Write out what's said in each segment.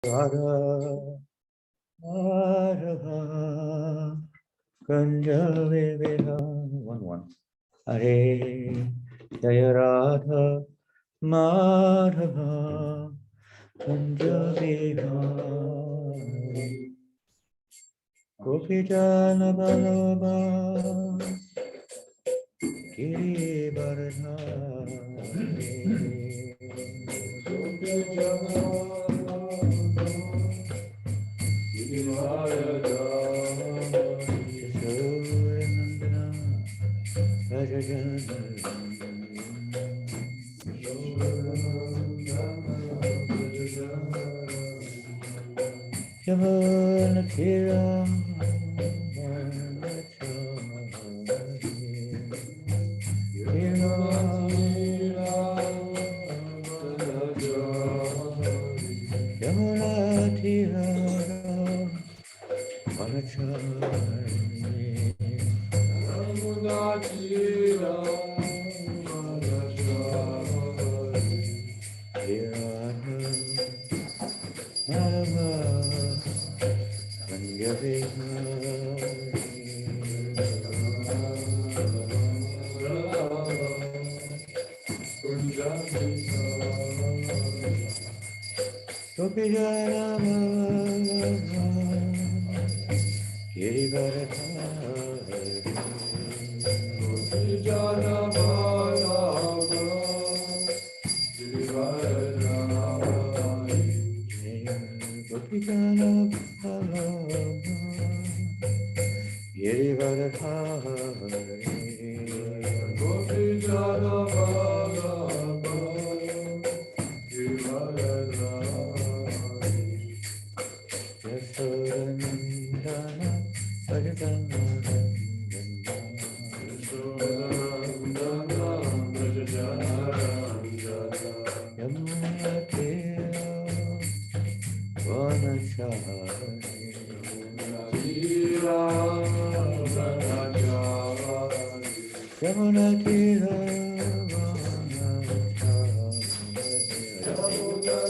Radha Radha Kanja Viviha 1-1 Hare Jaya Radha Madhava Kanja Viha Gopijana Balaba Giri Varadhari Yamana Kira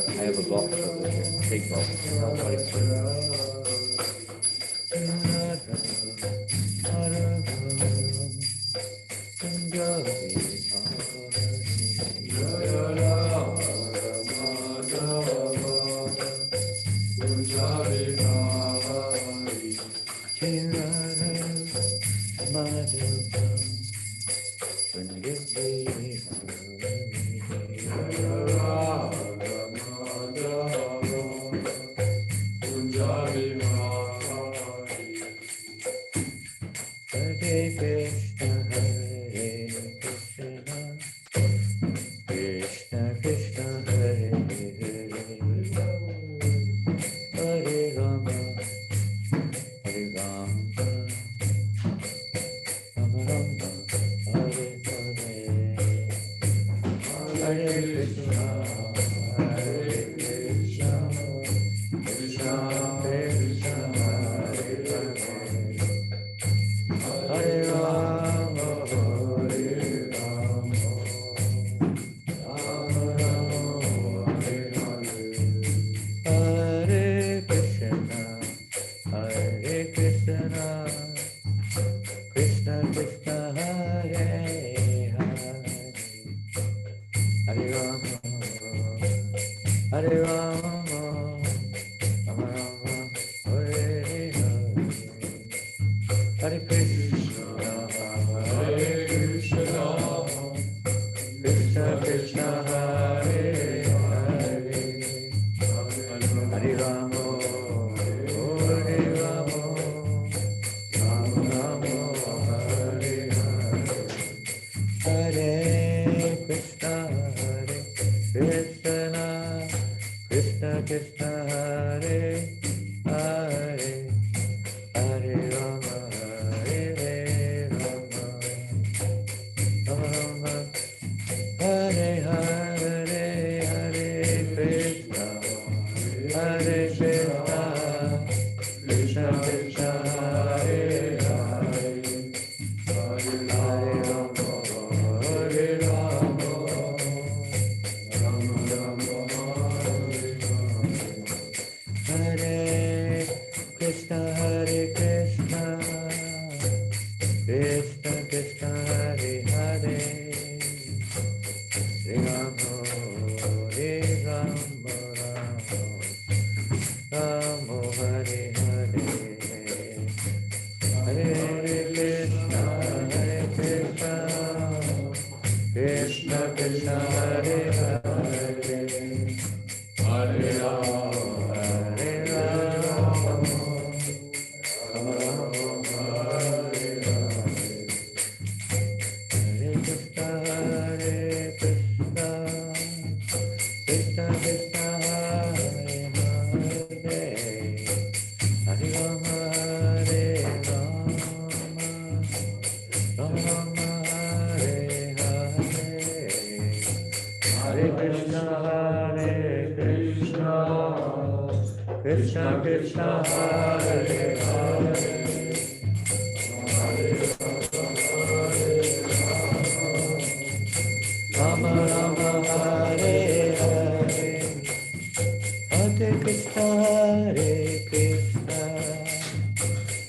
I have a box over here, big box. Krishna Krishna Hare Hare, Rama Rama Hare Hare, Hare Krishna Hare Krishna,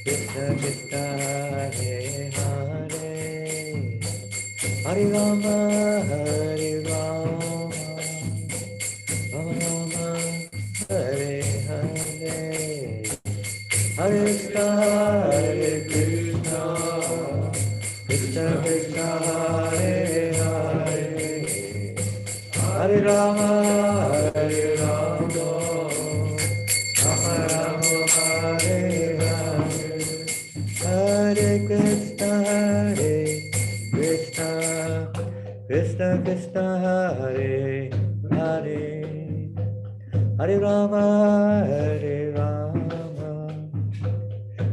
Krishna Krishna Hare Hare, Hare Rama Hare Rama, Rama Rama Hare Hare, Hare Krishna Hare Krishna, Krishna Krishna Hare Hare, Hare Rama Hare Rama, Rama Rama Hare Hare, Hare Krishna Hare Krishna, Krishna Krishna Hare Hare, Hare Rama Hare Rama,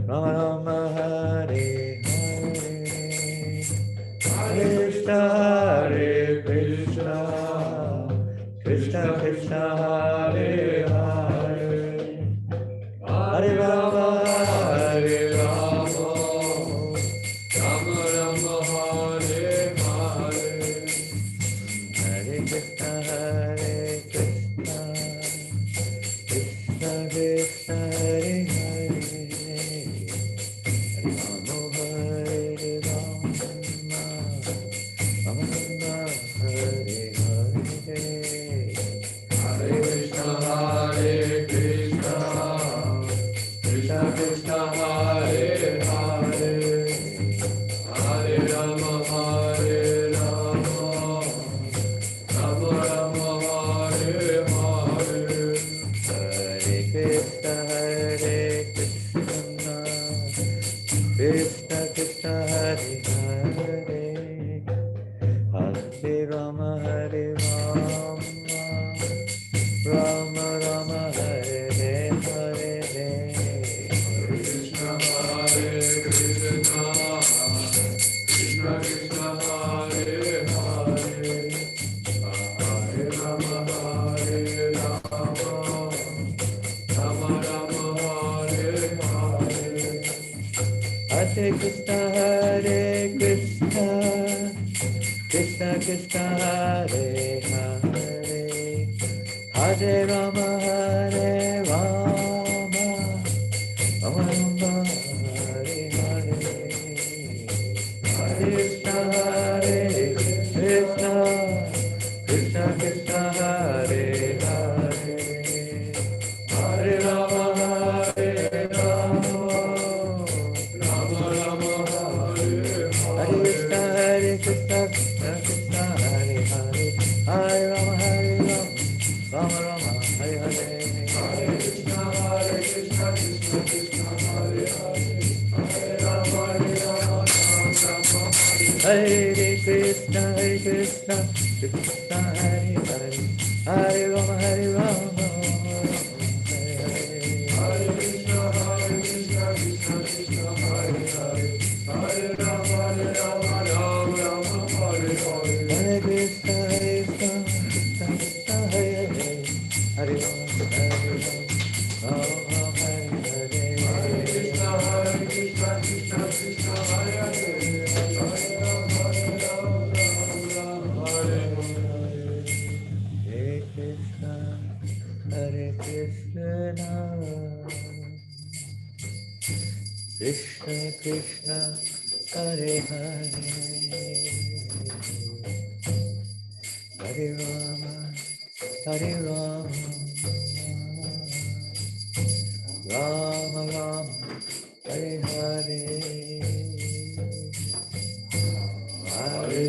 Rama Rama Hare Hare, Hare Krishna Hare Krishna, Krishna Krishna Hare Hare, Hare Rama Hare Rama, Rama Rama Hare Hare, Hare Krishna Hare Krishna, Krishna Krishna Hare Hare, Rama Hare Rama, Rama Rama Hare Hare, Hare Krishna Hare Krishna, Krishna Krishna Hare Hare, Hare Rama Hare Rama, Rama Rama Hare Hare, Hare Krishna Hare Krishna, Krishna Krishna Hare Hare, Hare Rama Hare Rama, Rama Rama Hare Hare, Hare Krishna Hare Krishna, Krishna Krishna Hare Hare, Hare Rama Hare Rama, Rama Rama Hare Hare, Hare Krishna Hare Krishna, Krishna Krishna Hare Hare, Hare Rama Hare Rama, Rama Rama Hare Hare, Hare Krishna Hare Krishna, Krishna Krishna Hare Hare, Hare Rama Hare Rama, Rama Rama Hare Hare, Hare Krishna Krishna Krishna Hare Hare, Hare Rama Hare Rama, Rama Rama Hare Hare, Hare Krishna Krishna Krishna Hare Hare, Hare Rama Hare Rama, Rama Rama Hare Krishna Krishna Hare Hare, Hare Rama Hare Rama, Hare Hare, Hare Krishna Krishna Krishna Hare Hare, Hare Rama Hare Rama, Rama Rama Hare Hare, Hare Krishna Krishna Krishna Hare Hare, Hare Rama Hare Rama, Rama Hare Hare, Hare Krishna Krishna Krishna Hare Hare, Hare Rama Hare Rama, Rama Hare Hare, Hare Krishna, Hare Krishna, Krishna Krishna, Hare Hare, Hare Rama, Hare Rama, Rama Rama, Hare Hare, Hare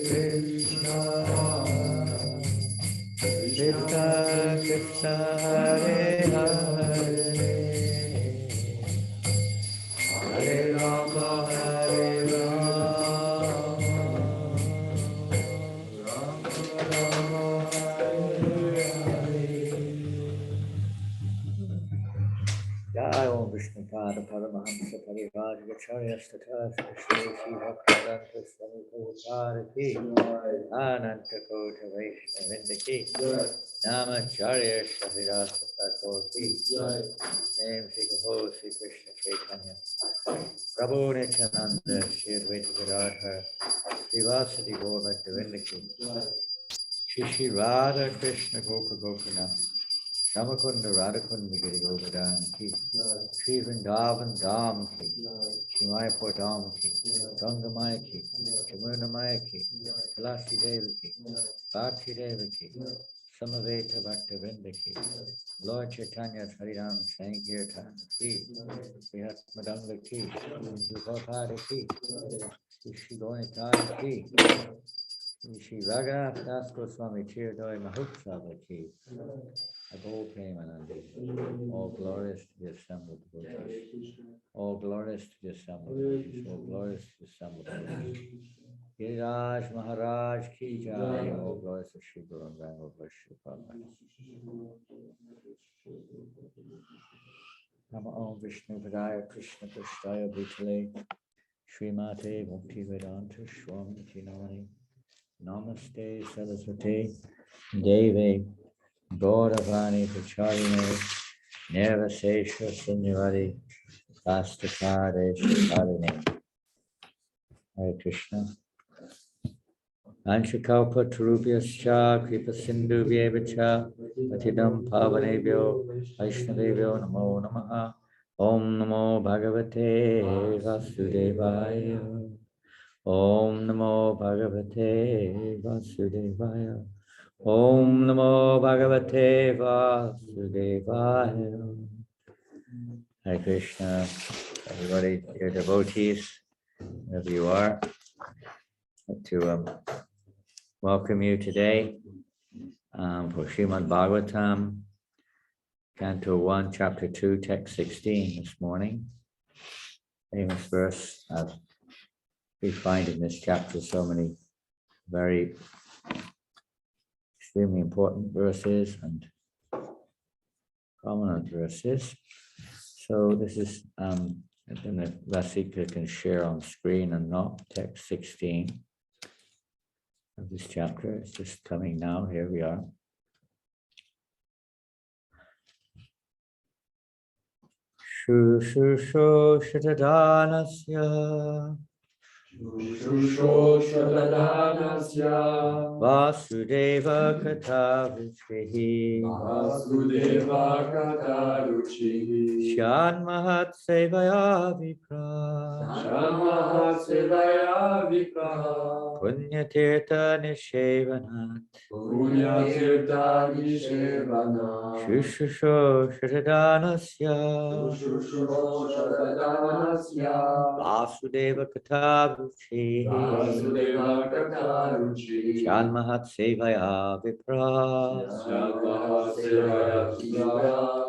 Krishna, Krishna Krishna, Hare Hare, Hare Rama, Hare Rama, Rama Rama, Hare Hare. Jai Om Vishnupada Paramahamsa Parivajacharya Stata Sri Bhaktivedanta Swami Prabhupada Ki Ananta Kota Vaishnavindaki Namacharya Shahiras Mayapur ki. Name Sri Ho Sri Krishna Chaitanya. Prabhu Nityananda Shri Advaita Gadadhar Srivasadi Gaur Bhaktivinoda ki. Shri Radha Krishna Gopa Gopinath. Shamakunda Radhakunda Giri Govardhan ki. Shri Vrindavan Dham ki. Shri Mayapur Dham ki. Ganga Maya ki. Jamuna Maya ki. Tulasi Devi ki. Bhakti Devi ki. Samaveta Bhaktivinoda ki. Lord Chaitanya Haridam Sankirtan ki. Srihat Madanga ki. Dukhopada ki. Shri Gaunitai ki. Shri Raghunath Das Goswami Chiradoi Mahutsava ki. Abol Premanandi. All glorious to the assembled devotees. All glorious to the assembled devotees. All glorious to the assembled devotees. Giriraj Maharaj ki jai. All glorious to Shri Guru and Rango Vaishya Prabhupada. Nama Om Vishnu Padaya Krishna Prasthaya Bhutale Srimate Bhakti Vedanta Swami Namani Namaste Saraswate Deve Gauravani Pacharine Nirvasesha Sunyavadi Vastakare Shakarine. Hare Krishna. Anshakaupa Turubhyascha Kripa Sindhu Vyevacha Atidam Pavanebhyo Vaishnavebhyo Namo Namaha Om Namo Bhagavate Vasudevaya Om Namo Bhagavate Vasudevaya Om Namo Bhagavate Vasudevaya. Hare Krishna, everybody, dear devotees, wherever you are, I'd like to welcome you today for Srimad Bhagavatam, Canto 1, Chapter 2, Text 16 this morning. Famous verse, as we find in this chapter so many very extremely important verses and prominent verses. So this is something that Vasika can share on screen and not text 16 of this chapter. It's just coming now. Here we are. Shu shu shu shatadanasya Vasudeva Kataruchihi Shanmahat Sevaya Vipra Punyatirtha Nishevanat Shushusho Shatadanasya Vasudeva Kataruchihi Shanmahat Sevaya Vipra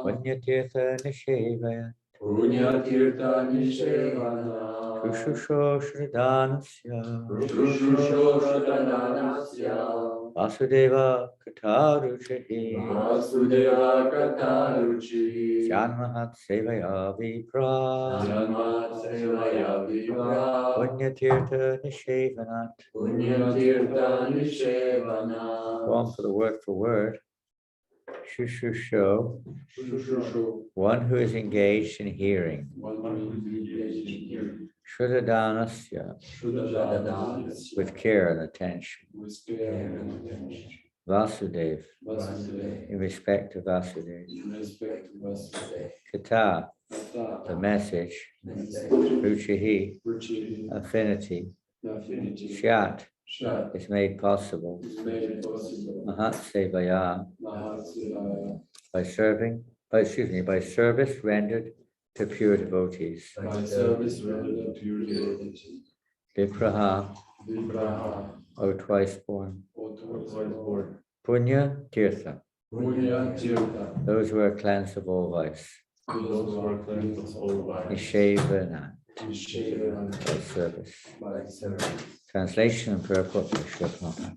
Punyatirtha Nishevaya Shushusho Shradanasya Vasudeva Kataruchihi Shanmahat Sevaya Vipra Punyatirtha Nishevanat. Form for the word for word. Shushusho, one who is engaged in hearing. Shrudadanasya, with care and attention. Vasudev, in respect to Vasudev. Kata, the message. Ruchihi, affinity. Shat, is made possible. Mahatsevaya, by service rendered to pure devotees. Vipraha, O twice born. Punya Tirtha, those who are cleansed of all vice. Nishevana, by service. Translation and purport by Srila Prabhupada.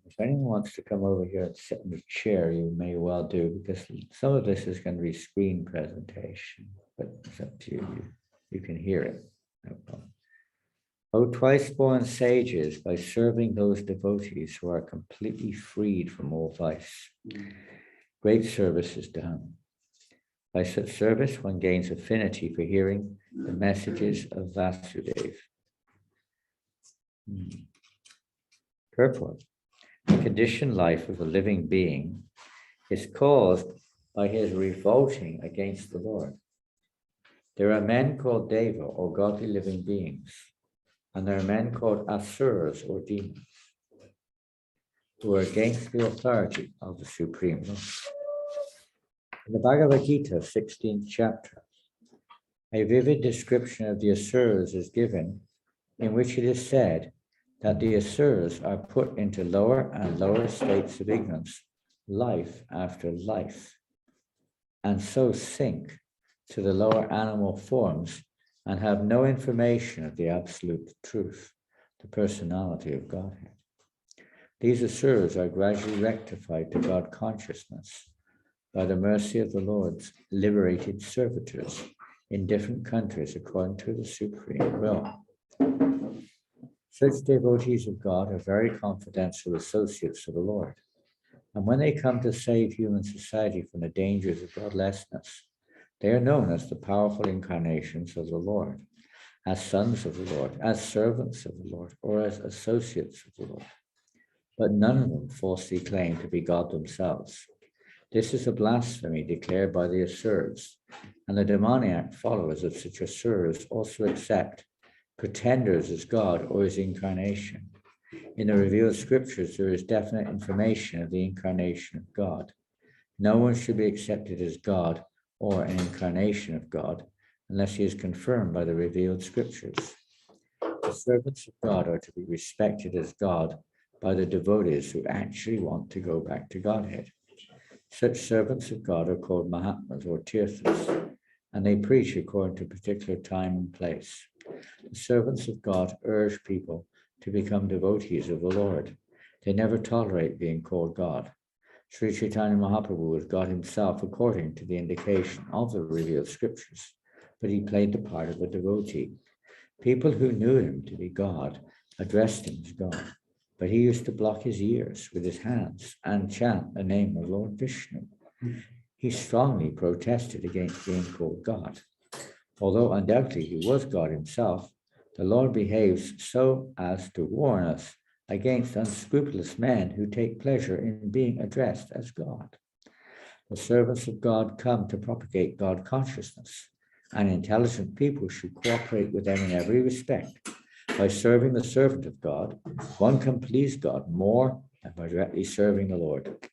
If anyone wants to come over here and sit in the chair, you may well do, because some of this is going to be screen presentation, but it's up to you. You can hear it. No problem. O twice born sages, by serving those devotees who are completely freed from all vice. great service is done. By such service, one gains affinity for hearing the messages of Vasudeva. Purport. The conditioned life of a living being is caused by his revolting against the Lord. There are men called Deva, or godly living beings, and there are men called Asuras, or demons, who are against the authority of the Supreme Lord. In the Bhagavad Gita, 16th chapter, a vivid description of the Asuras is given, in which it is said that the Asuras are put into lower and lower states of ignorance, life after life, and so sink to the lower animal forms and have no information of the absolute truth, the personality of Godhead. These Asuras are gradually rectified to God consciousness by the mercy of the Lord's liberated servitors in different countries according to the supreme will. Such devotees of God are very confidential associates of the Lord. And when they come to save human society from the dangers of godlessness, they are known as the powerful incarnations of the Lord, as sons of the Lord, as servants of the Lord, or as associates of the Lord. But none of them falsely claim to be God themselves. This is a blasphemy declared by the Asuras, and the demoniac followers of such Asuras also accept pretenders as God or his incarnation. In the revealed scriptures, there is definite information of the incarnation of God. No one should be accepted as God or an incarnation of God unless he is confirmed by the revealed scriptures. The servants of God are to be respected as God by the devotees who actually want to go back to Godhead. Such servants of God are called Mahatmas or Tirthas, and they preach according to a particular time and place. The servants of God urge people to become devotees of the Lord. They never tolerate being called God. Sri Chaitanya Mahaprabhu was God himself according to the indication of the revealed scriptures, but he played the part of a devotee. People who knew him to be God addressed him as God, but he used to block his ears with his hands and chant the name of Lord Vishnu. He strongly protested against being called God. Although undoubtedly he was God himself, the Lord behaves so as to warn us against unscrupulous men who take pleasure in being addressed as God. The servants of God come to propagate God consciousness, and intelligent people should cooperate with them in every respect. By serving the servant of God, one can please God more than by directly serving the Lord.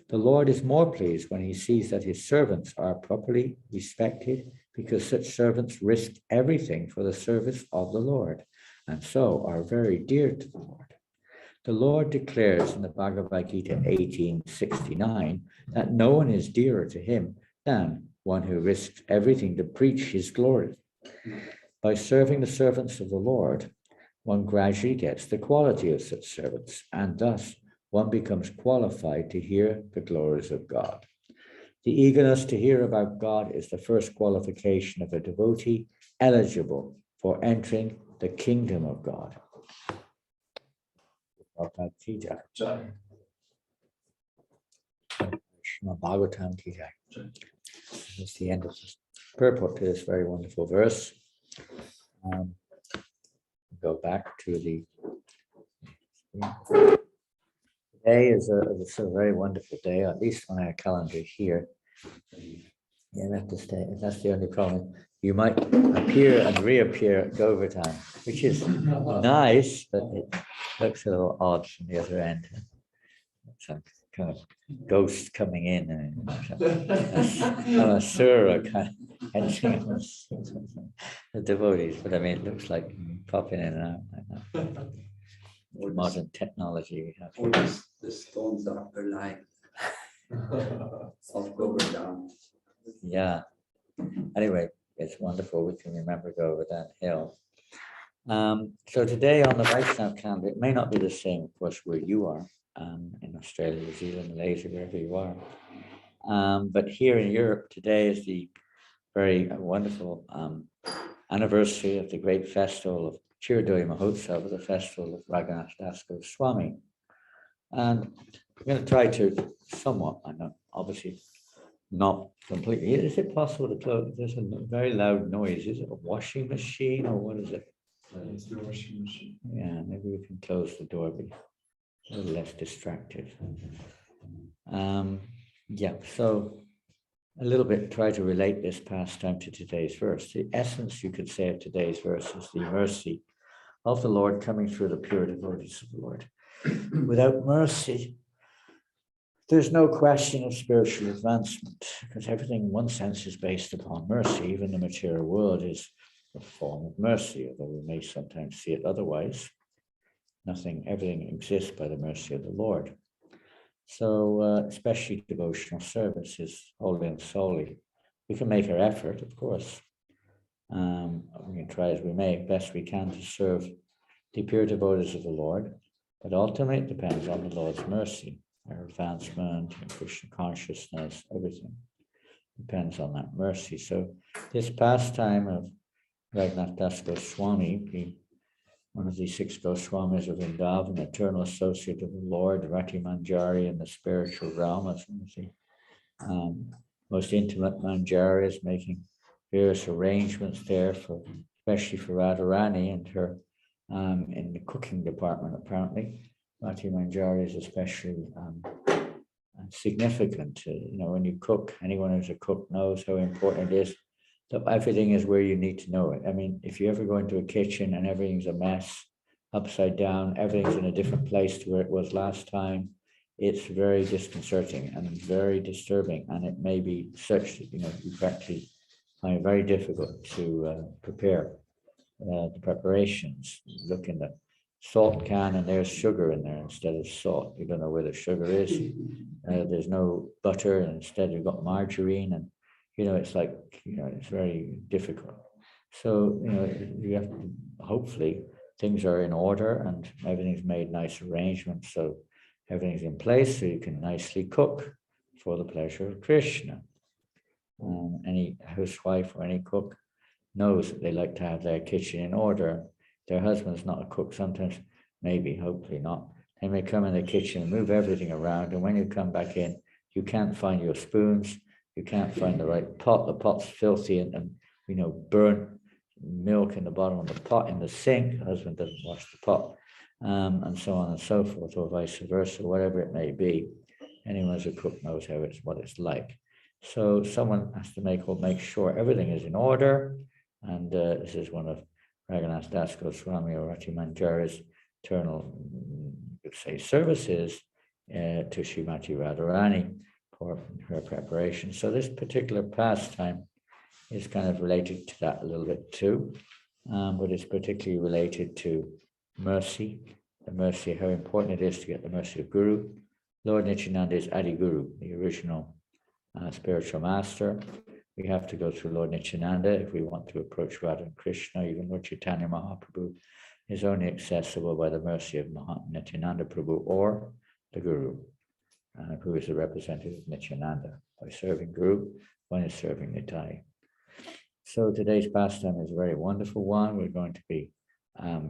The Lord is more pleased when he sees that his servants are properly respected, because such servants risk everything for the service of the Lord, and so are very dear to the Lord. The Lord declares in the Bhagavad Gita 18:69 that no one is dearer to him than one who risks everything to preach his glory. By serving the servants of the Lord, one gradually gets the quality of such servants, and thus one becomes qualified to hear the glories of God. The eagerness to hear about God is the first qualification of a devotee eligible for entering the kingdom of God. Cida. Bhagavatam Cida. That's the end of the purport to this very wonderful verse. Go back to the. Today is a very wonderful day, at least on our calendar here. Yeah, that's the only problem. You might appear and reappear at Govardhan, which is nice, but it looks a little odd from the other end. Some kind of ghost coming in and a surah kind of entering the devotees, but I mean, it looks like popping in and out like that. Modern technology we have. Or the stones are alive of Govardhan. Yeah. Anyway, it's wonderful. We can remember to go over that hill. So today on the Vaishnav calendar, it may not be the same, of course, where you are, in Australia, New Zealand, Malaysia, wherever you are. But here in Europe, today is the very wonderful anniversary of the great festival of Chiradoi Mahotsava, the festival of Raghunath Das Goswami. And I'm going to try to somewhat, I know, obviously not completely. Is it possible to close? There's a very loud noise. Is it a washing machine or what is it? It's the washing machine. Yeah, maybe we can close the door, be a little less distracted. Yeah, so a little bit try to relate this pastime to today's verse. The essence, you could say, of today's verse is the mercy of the Lord coming through the pure devotees of the Lord. Without mercy, there's no question of spiritual advancement, because everything in one sense is based upon mercy. Even the material world is a form of mercy, although we may sometimes see it otherwise. Everything exists by the mercy of the Lord. So especially devotional service is wholly and solely. We can make our effort, of course. We can try as we may, best we can, to serve the pure devotees of the Lord, but ultimately it depends on the Lord's mercy. Our advancement, Krishna consciousness, everything depends on that mercy. So this pastime of Raghunath Das Goswami, one of the 6 Goswamis of Vrindavan, eternal associate of the Lord, Rati Manjari in the spiritual realm, as one of the most intimate Manjaris, making various arrangements there for, especially for Radharani and her in the cooking department, apparently. Rati Manjari is especially significant. When you cook, anyone who's a cook knows how important it is that everything is where you need to know it. I mean, if you ever go into a kitchen and everything's a mess, upside down, everything's in a different place to where it was last time, it's very disconcerting and very disturbing. And it may be such that, you practically find it very difficult to prepare the preparations. Look in the salt can and there's sugar in there instead of salt. You don't know where the sugar is. There's no butter, and instead you've got margarine, and it's like, it's very difficult. So, you have to, hopefully things are in order and everything's made nice arrangements. So everything's in place so you can nicely cook for the pleasure of Krishna. Any housewife or any cook knows that they like to have their kitchen in order. Their husband's not a cook. Sometimes, maybe, hopefully not. They may come in the kitchen and move everything around. And when you come back in, you can't find your spoons. You can't find the right pot. The pot's filthy and burnt milk in the bottom of the pot in the sink. The husband doesn't wash the pot, and so on and so forth, or vice versa, whatever it may be. Anyone who's a cook knows what it's like. So someone has to make sure everything is in order. And this is one of Raghunath Das Goswami or Rati Manjari's eternal, services to Srimati Radharani for her preparation. So this particular pastime is kind of related to that a little bit too, but it's particularly related to mercy, the mercy, how important it is to get the mercy of Guru. Lord Nityananda is Adi Guru, the original spiritual master. We have to go through Lord Nityananda if we want to approach Radha and Krishna. Even Lord Chaitanya Mahaprabhu is only accessible by the mercy of Nityananda Prabhu or the Guru, who is the representative of Nityananda. By serving Guru, one is serving Nitai. So today's pastime is a very wonderful one. We're going to be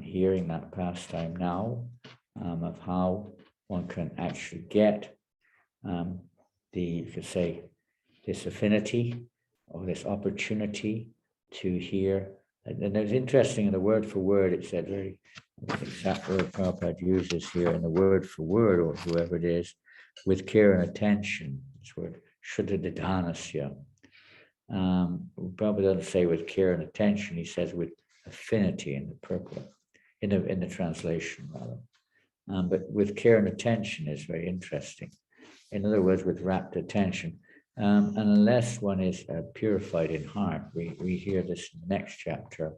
hearing that pastime now of how one can actually get this affinity or this opportunity to hear. And it's interesting in the word for word, it said very exact word Prabhupada uses here in the word for word, or whoever it is, with care and attention. This word, Shuddhadhanasya. Prabhupada doesn't say with care and attention, he says with affinity in the purport, in the translation rather. But with care and attention is very interesting. In other words, with rapt attention. And unless one is purified in heart, we hear this in the next chapter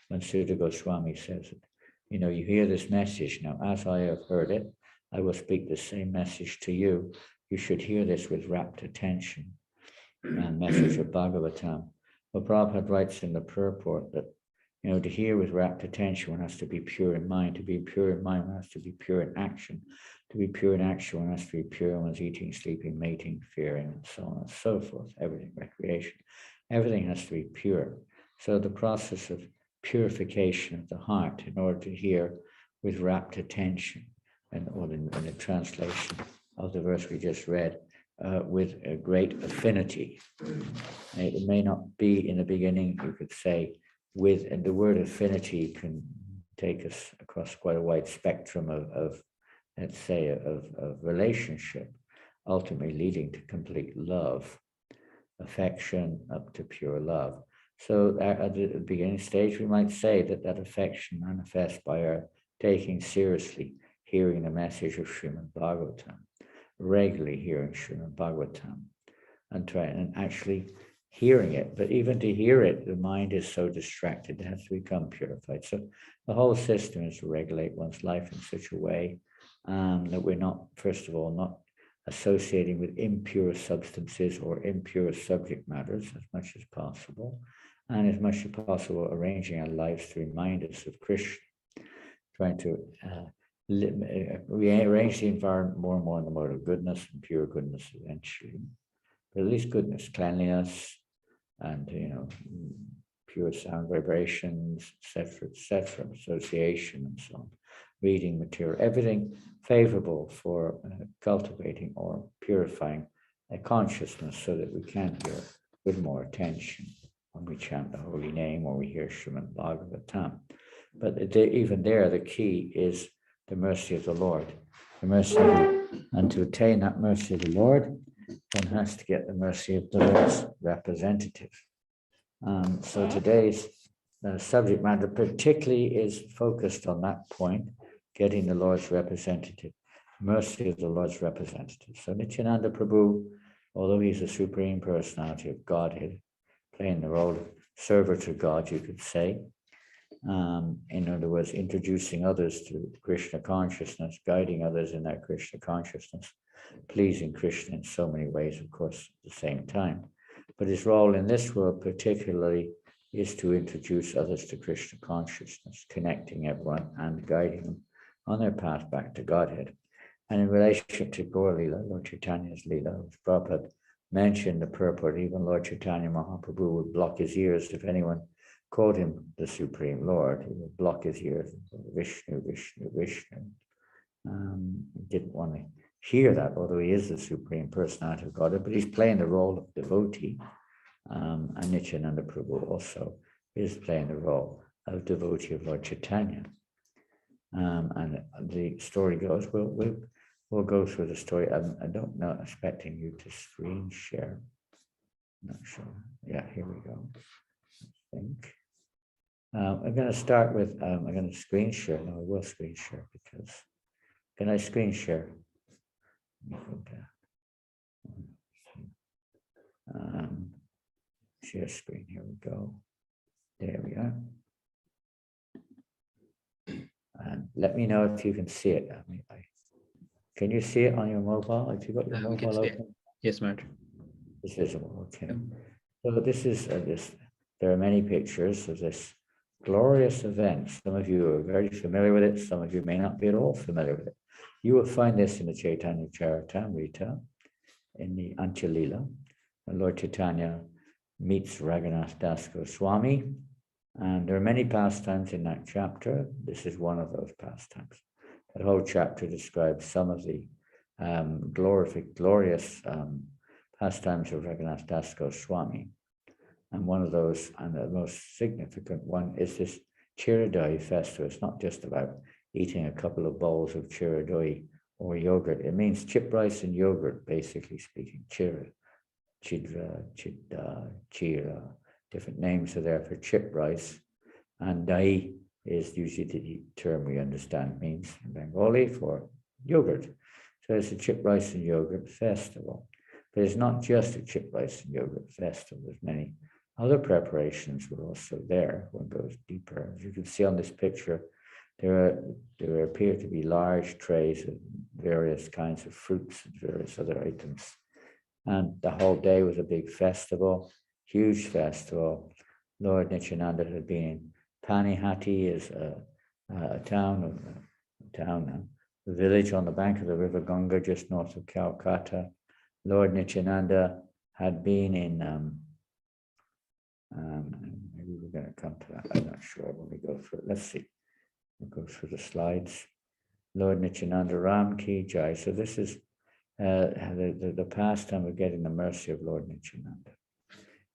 when Sutta Goswami says it. You hear this message now, as I have heard it, I will speak the same message to you. You should hear this with rapt attention. And message of Bhagavatam. Well, Prabhupada writes in the purport that, to hear with rapt attention, one has to be pure in mind. To be pure in mind, one has to be pure in action. To be pure in action, one has to be pure in one's eating, sleeping, mating, fearing, and so on and so forth. Everything, recreation, everything has to be pure. So the process of purification of the heart in order to hear with rapt attention, or in the translation, of the verse we just read with a great affinity. It may not be in the beginning, you could say, with, and the word affinity can take us across quite a wide spectrum of let's say, of relationship, ultimately leading to complete love, affection up to pure love. So at the beginning stage, we might say that that affection manifests by our taking seriously, hearing the message of Srimad Bhagavatam, regularly hearing Srimad Bhagavatam, and trying and actually hearing it. But even to hear it, the mind is so distracted, it has to become purified. So the whole system is to regulate one's life in such a way that we're not, first of all, not associating with impure substances or impure subject matters as much as possible, and as much as possible arranging our lives to remind us of Krishna, trying to rearrange the environment more and more in the mode of goodness and pure goodness eventually, but at least goodness, cleanliness, and pure sound vibrations, etc., association and so on, reading material, everything favorable for cultivating or purifying a consciousness so that we can hear with more attention when we chant the holy name or we hear Srimad Bhagavatam. But even there, the key is the mercy of the Lord. The mercy of and to attain that mercy of the Lord, one has to get the mercy of the Lord's representative. So today's subject matter particularly is focused on that point, getting the Lord's representative, mercy of the Lord's representative. So Nityananda Prabhu, although he's a supreme personality of Godhead, playing the role of server to God, you could say, in other words, introducing others to Krishna consciousness, guiding others in that Krishna consciousness, pleasing Krishna in so many ways, of course, at the same time. But his role in this world particularly is to introduce others to Krishna consciousness, connecting everyone and guiding them on their path back to Godhead. And in relationship to Gaur Leela, Lord Chaitanya's Leela, which Prabhupada mentioned the purport, even Lord Chaitanya Mahaprabhu would block his ears if anyone called him the Supreme Lord. He would block his ears, Vishnu, Vishnu, Vishnu. He didn't want to hear that, although he is the Supreme Personality of God, but he's playing the role of devotee. And Nityananda Prabhu also is playing the role of devotee of Lord Chaitanya. And the story goes, we'll go through the story. I'm not expecting you to screen share. Not sure. Yeah, here we go. I think. I'm going to start with, I'm going to screen share. No, I will screen share because, can I screen share? Share screen, here we go. There we are. And let me know if you can see it. Can you see it on your mobile? Have you got your mobile open? Yes, Maharaj. It's visible, okay. So this is there are many pictures of this glorious event. Some of you are very familiar with it. Some of you may not be at all familiar with it. You will find this in the Chaitanya Charitamrita, in the Antya-lila. Lord Chaitanya meets Raghunath Das Goswami, and there are many pastimes in that chapter. This is one of those pastimes. The whole chapter describes some of the glorious pastimes of Raghunath Das Goswami. And one of those, and the most significant one, is this Dahi festival. It's not just about eating a couple of bowls of Dahi or yogurt. It means chip rice and yogurt, basically speaking. Chidra, chira. Different names are there for chip rice. And Dahi is usually the term we understand means in Bengali for yogurt. So it's a chip rice and yogurt festival. But it's not just a chip rice and yogurt festival. There's many other preparations were also there. One goes deeper. As you can see on this picture, there appear to be large trays of various kinds of fruits and various other items. And the whole day was a big festival, huge festival. Lord Nityananda had been in Panihati, is a village on the bank of the river Ganga, just north of Calcutta. Lord Nityananda had been in, maybe we're going to come to that, I'm not sure when we go through it. Let's see, we'll go through the slides. Lord Nityananda Ram Ki Jai. So this is the pastime of getting the mercy of Lord Nityananda.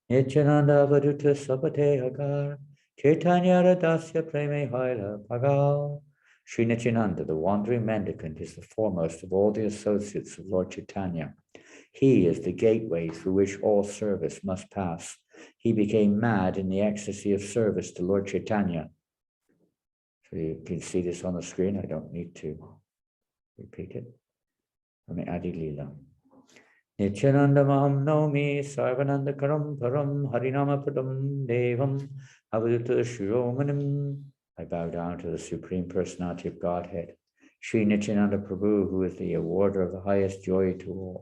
Nityananda Vaduta Sapate Hagar, Chaitanya Radasya Preme Haila Pagal. Sri Nityananda, the wandering mendicant, is the foremost of all the associates of Lord Chaitanya. He is the gateway through which all service must pass. He became mad in the ecstasy of service to Lord Chaitanya. So you can see this on the screen. I don't need to repeat it. From the Adi Leela. Nityananda Maham Naumi Sarvananda Karam Param Harinama Padam Devam Avaduta Shiromanim. I bow down to the Supreme Personality of Godhead, Sri Nityananda Prabhu, who is the awarder of the highest joy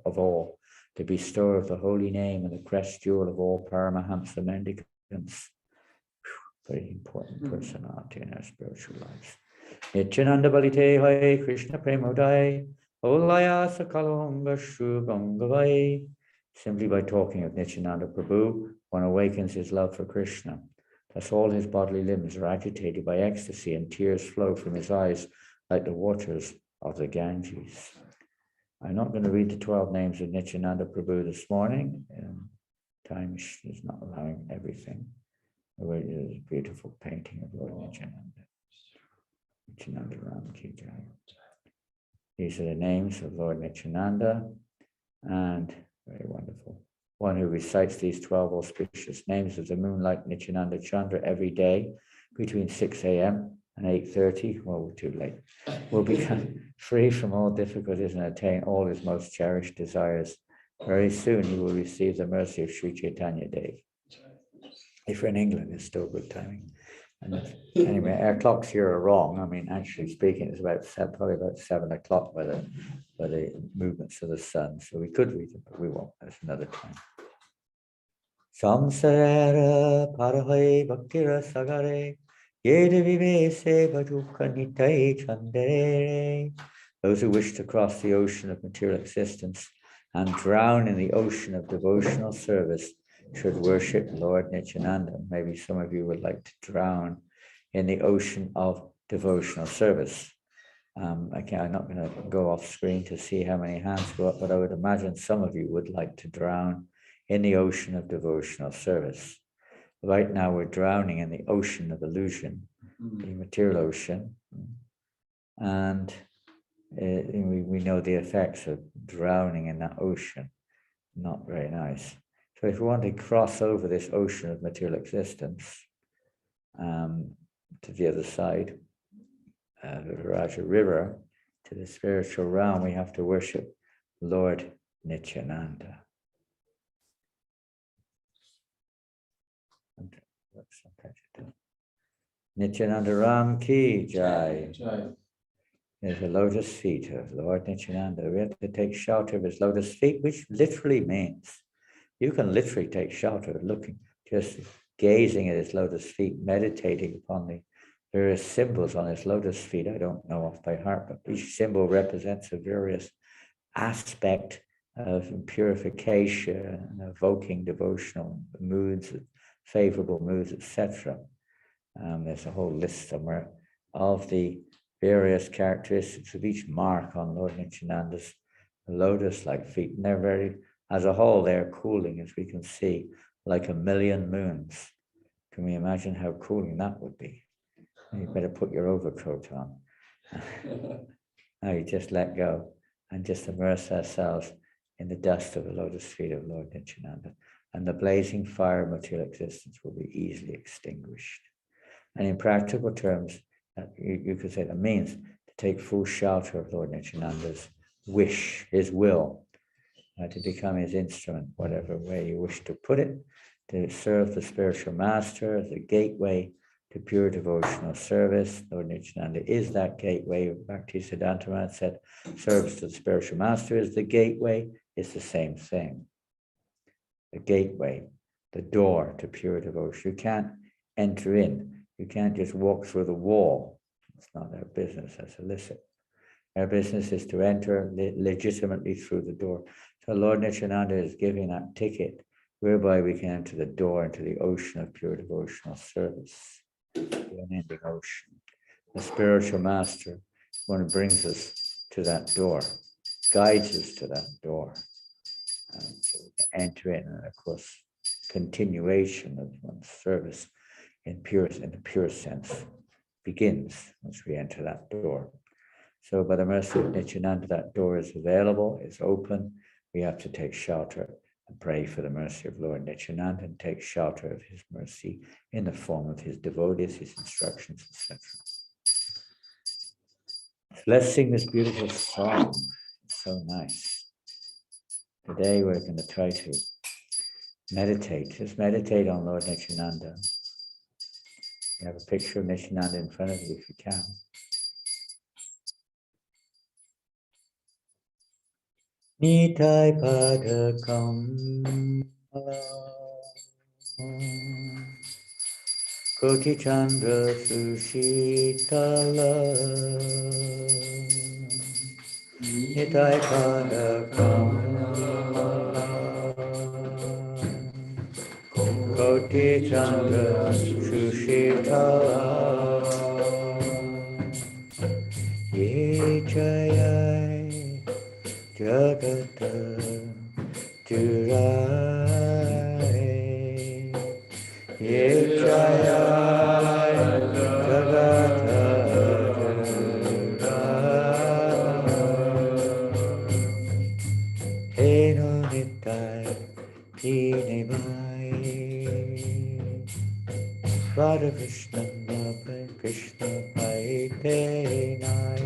of all, the bestower of the holy name and the crest jewel of all Paramahamsa mendicants. Very important personality in our spiritual lives. Nityananda Balite Hai Krishna Premodai Olaya Sakalonga Shubangavai. Simply by talking of Nityananda Prabhu, one awakens his love for Krishna. Thus all his bodily limbs are agitated by ecstasy and tears flow from his eyes like the waters of the Ganges. I'm not going to read the 12 names of Nityananda Prabhu this morning. Time is not allowing everything. There's a beautiful painting of Lord Nityananda. Nityananda Ram Ki Jai. These are the names of Lord Nityananda, and very wonderful. One who recites these 12 auspicious names of the moonlight Nityananda Chandra every day between 6 a.m. and 8:30, well, we're too late, will become free from all difficulties and attain all his most cherished desires. Very soon he will receive the mercy of Sri Chaitanya Dev. If you're in England, it's still good timing. And anyway, our clocks here are wrong. I mean, actually speaking, it's probably about 7 o'clock by the movements of the sun. So we could read it, but we won't. That's another time. Samsara parahai bhaktira sagare yeda vivese bhajuka nitai chandere. Those who wish to cross the ocean of material existence and drown in the ocean of devotional service should worship Lord Nityananda. Maybe some of you would like to drown in the ocean of devotional service. I'm not going to go off screen to see how many hands go up, but I would imagine some of you would like to drown in the ocean of devotional service. Right now we're drowning in the ocean of illusion, the material ocean, and we know the effects of drowning in that ocean. Not very nice. So if we want to cross over this ocean of material existence to the other side, the Raja River, to the spiritual realm, we have to worship Lord Nityananda. Nityananda Ram Ki Jai. There's the lotus feet of Lord Nityananda. We have to take shelter of his lotus feet, which literally means you can literally take shelter looking, just gazing at his lotus feet, meditating upon the various symbols on his lotus feet. I don't know off by heart, but each symbol represents a various aspect of purification and evoking devotional moods, favorable moods, etc. There's a whole list somewhere of the various characteristics of each mark on Lord Nityananda's lotus-like feet. And they're very, as a whole, they're cooling, as we can see, like a million moons. Can we imagine how cooling that would be? You better put your overcoat on. Now you just let go and just immerse ourselves in the dust of the lotus feet of Lord Nityananda. And the blazing fire of material existence will be easily extinguished. And in practical terms, you could say that means to take full shelter of Lord Nityananda's wish, his will, to become his instrument, whatever way you wish to put it, to serve the spiritual master as a gateway to pure devotional service. Lord Nityananda is that gateway. Bhaktisiddhanta said, service to the spiritual master is the gateway. It's the same thing. The gateway, the door to pure devotion. You can't enter in. You can't just walk through the wall. It's not our business. That's illicit. Our business is to enter legitimately through the door. So Lord Nityananda is giving that ticket whereby we can enter the door into the ocean of pure devotional service, the unending ocean. The spiritual master, one who brings us to that door. guides us to that door. And so we can enter in, and of course, continuation of one's service in the purest sense begins once we enter that door. So by the mercy of Nityananda, that door is available, it's open. We have to take shelter and pray for the mercy of Lord Nityananda and take shelter of his mercy in the form of his devotees, his instructions, etc. So let's sing this beautiful song. It's so nice. Today we're going to try to meditate. Just meditate on Lord Nityananda. You have a picture of Nityananda in front of you if you can. Nitai padakam Koti Chandra Sushitala Nitai padakam Koti Chandra Sushitala Ye Jayai Jagata Jurai Ye Jaya Jagata Jurai Eno Nitai Dinevai Radha Krishna Krishna Paite Nai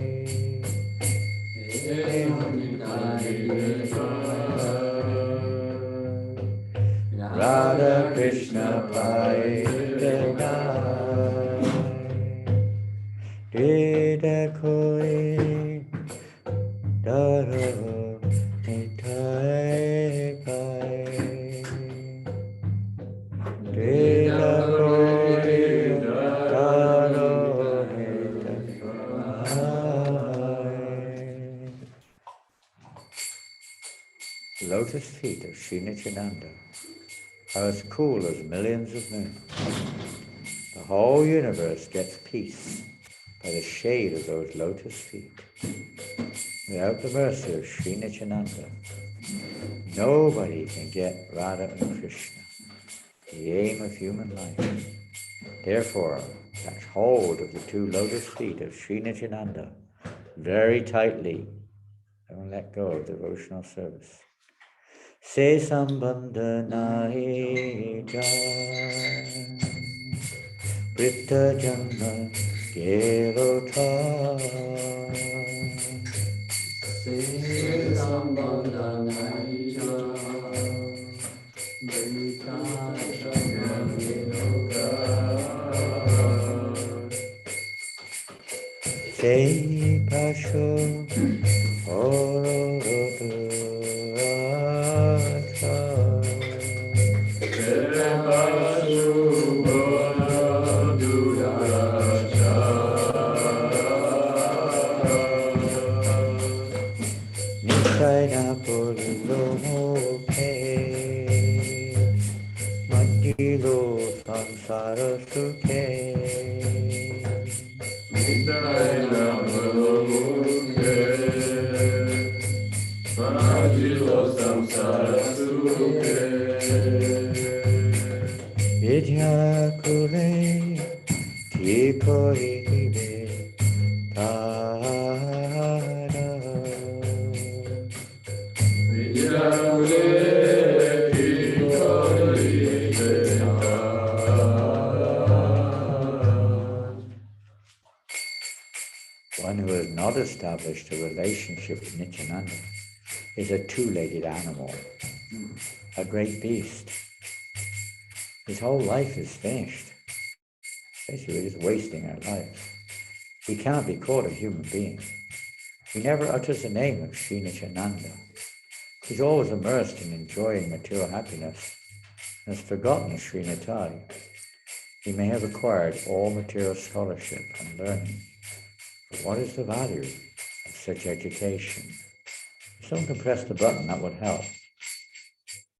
Radha Krishna Paite Dida Koi Daro Nitai Pai Dida Koi Daro Nitai The lotus feet of Sri Nityananda are as cool as millions of moons. The whole universe gets peace by the shade of those lotus feet. Without the mercy of Sri Nityananda, nobody can get Radha and Krishna, the aim of human life. Therefore, catch hold of the two lotus feet of Sri Nityananda very tightly. Don't let go of devotional service. Se sambandha nahi jai Britta janma kelotha Se sambandha nahi jai Britta janma kelotha Se pasho orotu Nisaina Purilomo Pe Manjilo Samsara Sukhe Nisaina Purilomo Pe Manjilo Samsara Sukhe Vidya Kule Tikori Hibe One who has not established a relationship with Nityananda is a two-legged animal, a great beast. His whole life is finished. Basically, we're just wasting our lives. He can't be called a human being. He never utters the name of Sri Nityananda. He's always immersed in enjoying material happiness and has forgotten Sri Nitai. He may have acquired all material scholarship and learning, but what is the value of such education? If someone can press the button, that would help.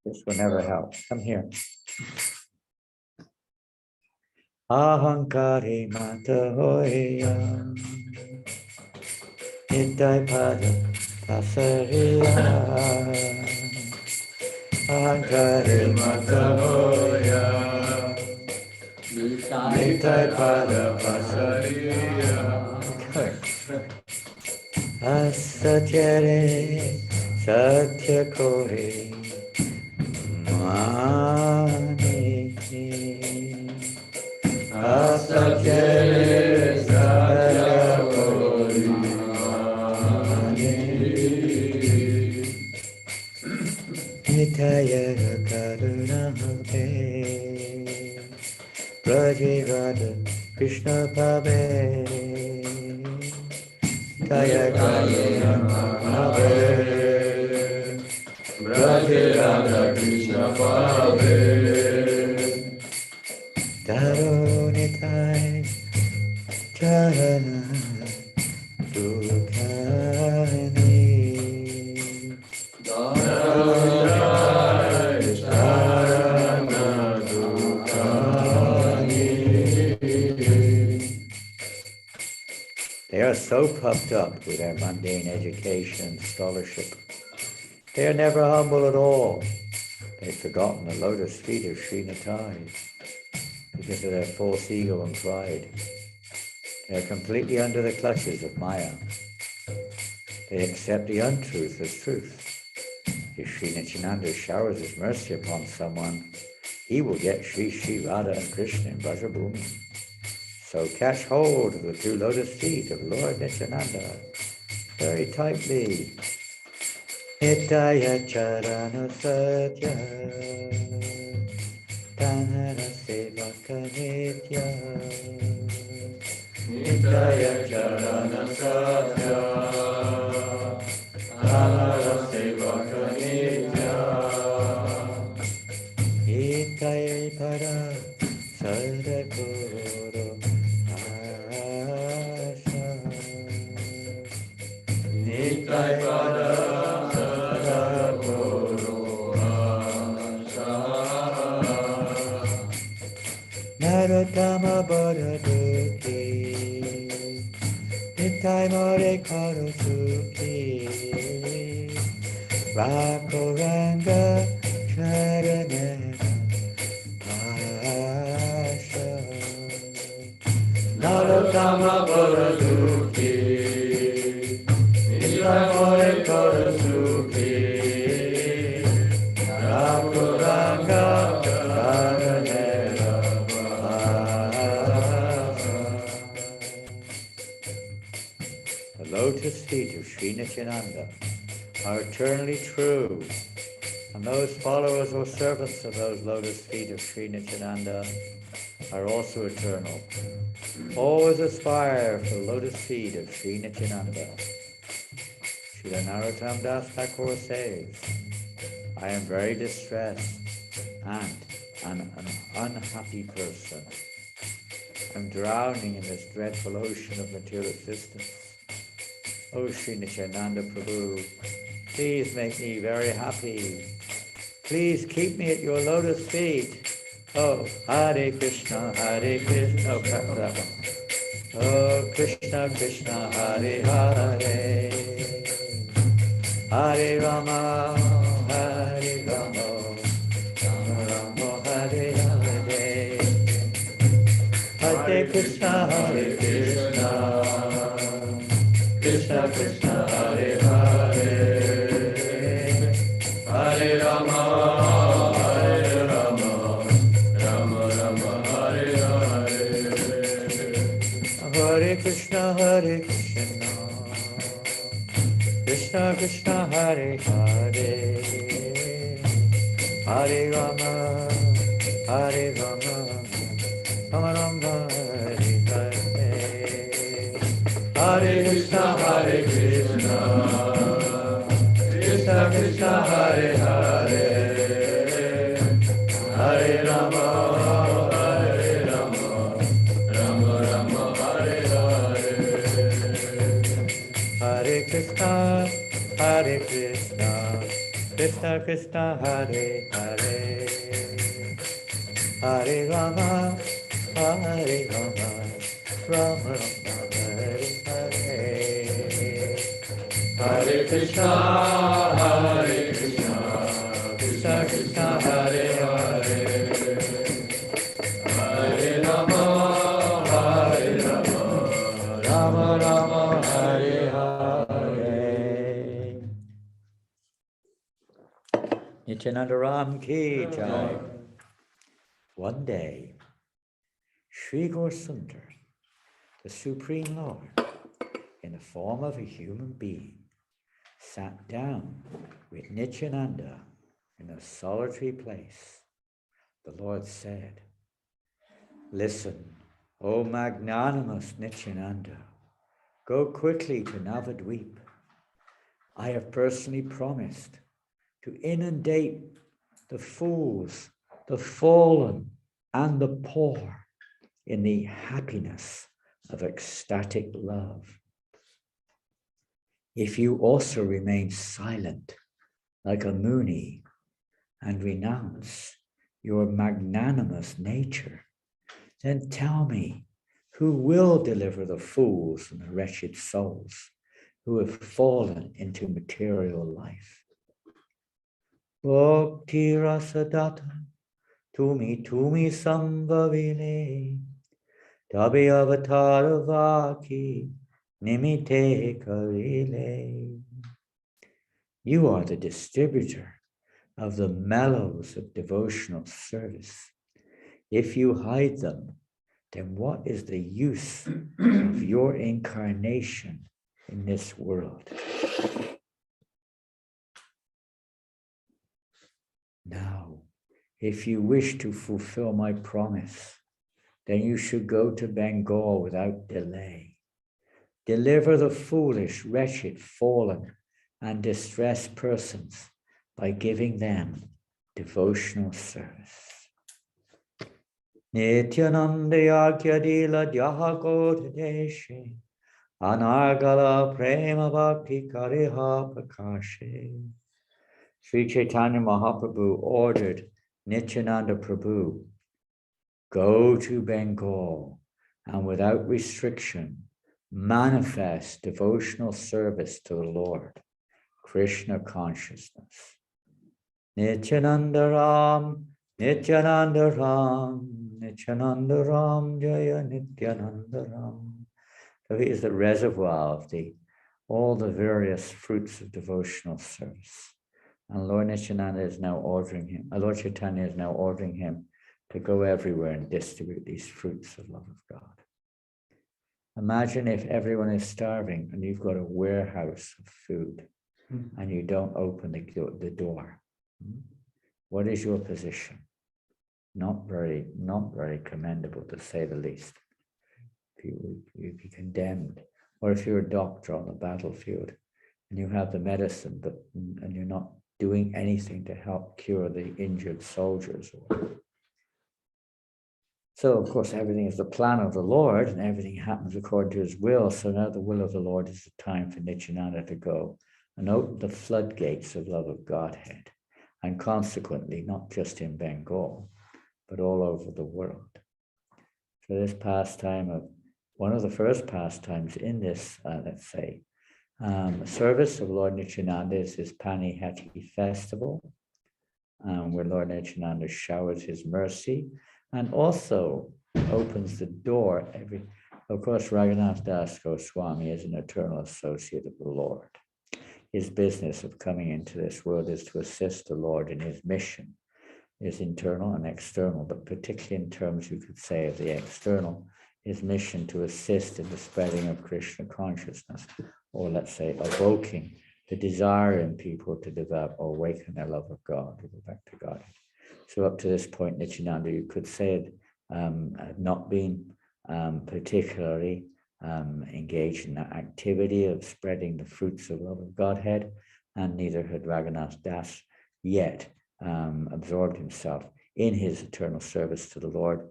This will never help. Come here. Ahankari mata hoya Nitai pada Asariya Ankare Matahoya Nitai Pada Pasariya Asatyare Satyakori Mani Asatyare Satyakori Mani Nitaya Karuna Bhave Prajivada Krishna Bhave Nitaya Karuna Bhave Prajivada Krishna Bhave Daro Nitai Charana Dukhani They are so puffed up with their mundane education and scholarship. They are never humble at all. They've forgotten the lotus feet of Sri Nitai because of their false ego and pride. They are completely under the clutches of Maya. They accept the untruth as truth. If Sri Nityananda showers his mercy upon someone, he will get Sri Radha and Krishna in Brajabhumi. So catch hold of the two lotus feet of Lord Nityananda very tightly. Nitaya Charana Satya Tanara Sevaka Nitya Nitaya Charana Satya Tanara Sevaka Nitya Nitaya Para Sadakoro Asha Nitaya Para Narottama Bharadukhi Nitai More Karosuki Vakoranga Charanena Asha Narottama Bharadukhi Nitai More Karosuki Vakoranga Charanena The lotus feet of Sri Nityananda are eternally true, and those followers or servants of those lotus feet of Sri Nityananda are also eternal. Always aspire for the lotus feet of Sri Nityananda. Srila Narottam Das Thakur says, I am very distressed and an unhappy person. I'm drowning in this dreadful ocean of material existence. Oh Sri Nityananda Prabhu, please make me very happy. Please keep me at your lotus feet. Oh, Hare Krishna, Hare Krishna. Oh, that one. Oh, Krishna, Krishna, Hare Hare. Hare Rama, Hare Rama. Rama Rama, Hare Hare. Hare Krishna, Hare Krishna. Krishna Krishna Hare Hare Hare Rama Hare Rama Rama Rama Hare Hare Hare Krishna Krishna Krishna Hare Hare Hare Rama Hare Rama Rama Rama Hare Hare Hare Krishna, Krishna Krishna, Hare Hare, Hare Rama, Rama Rama, Hare Hare. Hare Krishna, Krishna Krishna, Hare Hare, Hare Rama, Rama Rama, Hare Hare. Hare Krishna, Krishna Krishna, Hare Hare, Hare Rama, Rama Rama, Hare Hare. Nityananda Ram ki jai. One day, Sri Gaurasundar, the Supreme Lord, in the form of a human being, sat down with Nityananda in a solitary place. The Lord said, "Listen, O magnanimous Nityananda, go quickly to Navadvip. I have personally promised to inundate the fools, the fallen, and the poor in the happiness of ecstatic love. If you also remain silent like a Muni and renounce your magnanimous nature, then tell me, who will deliver the fools and the wretched souls who have fallen into material life? Bhakti rasadata tumi sambhavile tabi avatara vaki nimite karile." You are the distributor of the mellows of devotional service. If you hide them, then what is the use of your incarnation in this world? Now, if you wish to fulfill my promise, then you should go to Bengal without delay. Deliver the foolish, wretched, fallen, and distressed persons by giving them devotional service. Nityananda yagyadila dyahago tadeshe anargala prema bhakti kariha prakashe. Sri Chaitanya Mahaprabhu ordered Nityananda Prabhu, go to Bengal and without restriction manifest devotional service to the Lord, Krishna consciousness. Nityananda Ram, Nityananda Ram, Nityananda Ram, Jaya Nityananda Ram. So he is the reservoir of all the various fruits of devotional service. And Lord Nityananda is now ordering him, Lord Chaitanya is now ordering him to go everywhere and distribute these fruits of love of God. Imagine if everyone is starving and you've got a warehouse of food and you don't open the door. What is your position? Not very commendable, to say the least. You'd be condemned. Or if you're a doctor on the battlefield and you have the medicine, and you're not doing anything to help cure the injured soldiers. So, of course, everything is the plan of the Lord and everything happens according to his will. So now the will of the Lord is the time for Nityananda to go and open the floodgates of love of Godhead. And consequently, not just in Bengal, but all over the world. So this pastime of one of the first pastimes in this, let's say, service of Lord Nityananda is his Panihati festival, where Lord Nityananda showers his mercy and also opens the door. Of course, Raghunath Das Goswami is an eternal associate of the Lord. His business of coming into this world is to assist the Lord in his mission, is internal and external, but particularly in terms, you could say, of the external, his mission to assist in the spreading of Krishna consciousness, or let's say, evoking the desire in people to develop or awaken their love of God, to go back to God. So up to this point, Nityananda, you could say, had not been particularly engaged in that activity of spreading the fruits of love of Godhead, and neither had Raghunath Das yet absorbed himself in his eternal service to the Lord,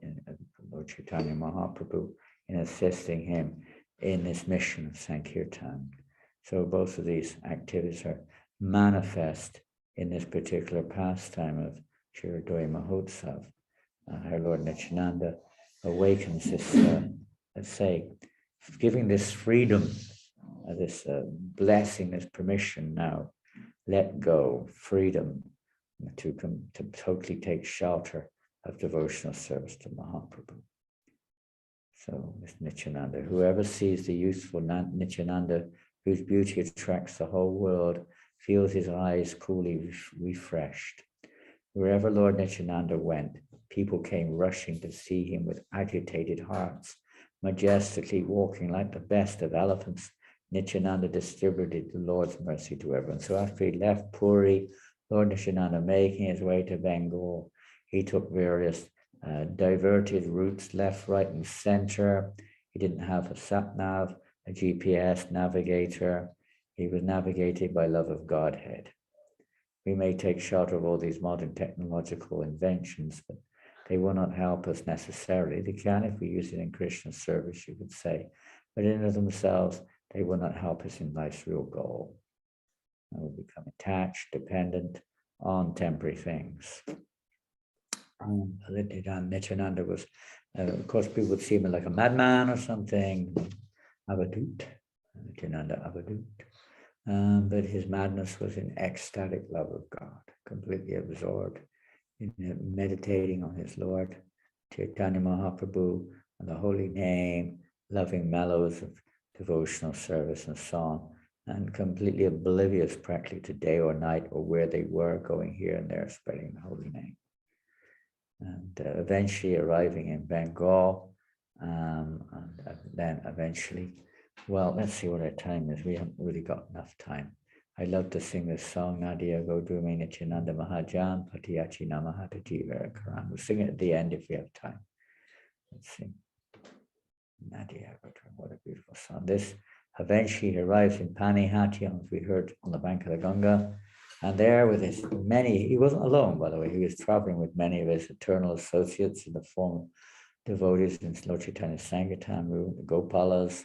Lord Chaitanya Mahaprabhu, in assisting him in this mission of Sankirtan. So both of these activities are manifest in this particular pastime of Chiradoi Mahotsav. Our Lord Nityananda awakens this, let's say, giving this freedom this blessing, this permission now, let go, freedom to totally take shelter of devotional service to Mahaprabhu. So this Nityananda, whoever sees the youthful Nityananda, whose beauty attracts the whole world, feels his eyes coolly refreshed. Wherever Lord Nityananda went, people came rushing to see him with agitated hearts, majestically walking like the best of elephants. Nityananda distributed the Lord's mercy to everyone. So after he left Puri, Lord Nityananda, making his way to Bengal, he took various diverted routes, left, right, and center. He didn't have a sat-nav, a GPS navigator. He was navigated by love of Godhead. We may take shelter of all these modern technological inventions, but they will not help us necessarily. They can if we use it in Krishna service, you could say, but in and of themselves, they will not help us in life's real goal. And we'll become attached, dependent on temporary things. Nityananda was, of course, people would see him like a madman or something, Avadut, Nityananda Avadut. But his madness was in ecstatic love of God, completely absorbed in meditating on his Lord, Chaitanya Mahaprabhu, and the holy name, loving mellows of devotional service and song, and completely oblivious practically to day or night or where they were, going here and there, spreading the holy name. And eventually arriving in Bengal, and then eventually, well, let's see what our time is. We haven't really got enough time. I love to sing this song, Nadia Godume Nityananda Mahajan, Patiyachi Namahata Jiva Karan. We'll sing it at the end if we have time. Let's sing. Nadia Godume, what a beautiful song. This eventually arrives in Panihati, as we heard, on the bank of the Ganga. And there with his many, he wasn't alone, by the way, he was traveling with many of his eternal associates in the form of devotees in Lord Chaitanya Sankirtan, the Gopalas,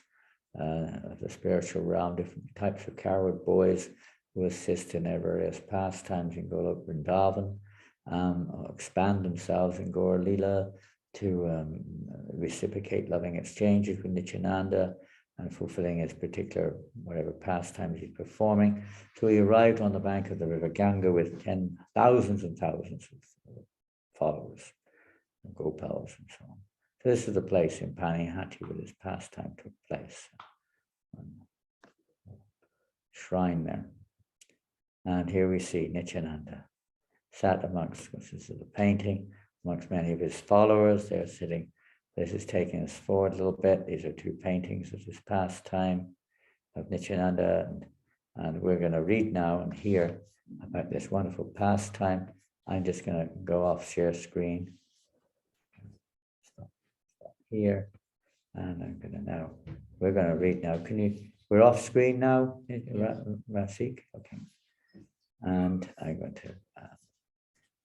the spiritual realm, different types of coward boys who assist in their various pastimes in Golok Vrindavan, expand themselves in Gaur Lila to reciprocate loving exchanges with Nityananda and fulfilling his particular whatever pastimes he's performing. So he arrived on the bank of the river Ganga with thousands and thousands of followers, and Gopals and so on. So this is the place in Panihati where this pastime took place. Shrine there. And here we see Nityananda sat amongst, this is the painting, amongst many of his followers. They're sitting. This is taking us forward a little bit. These are two paintings of this pastime of Nityananda. And we're going to read now and hear about this wonderful pastime. I'm just going to go off share screen. Stop here. And I'm going to now, we're going to read now. We're off screen now, Rasik? Okay. And I'm going to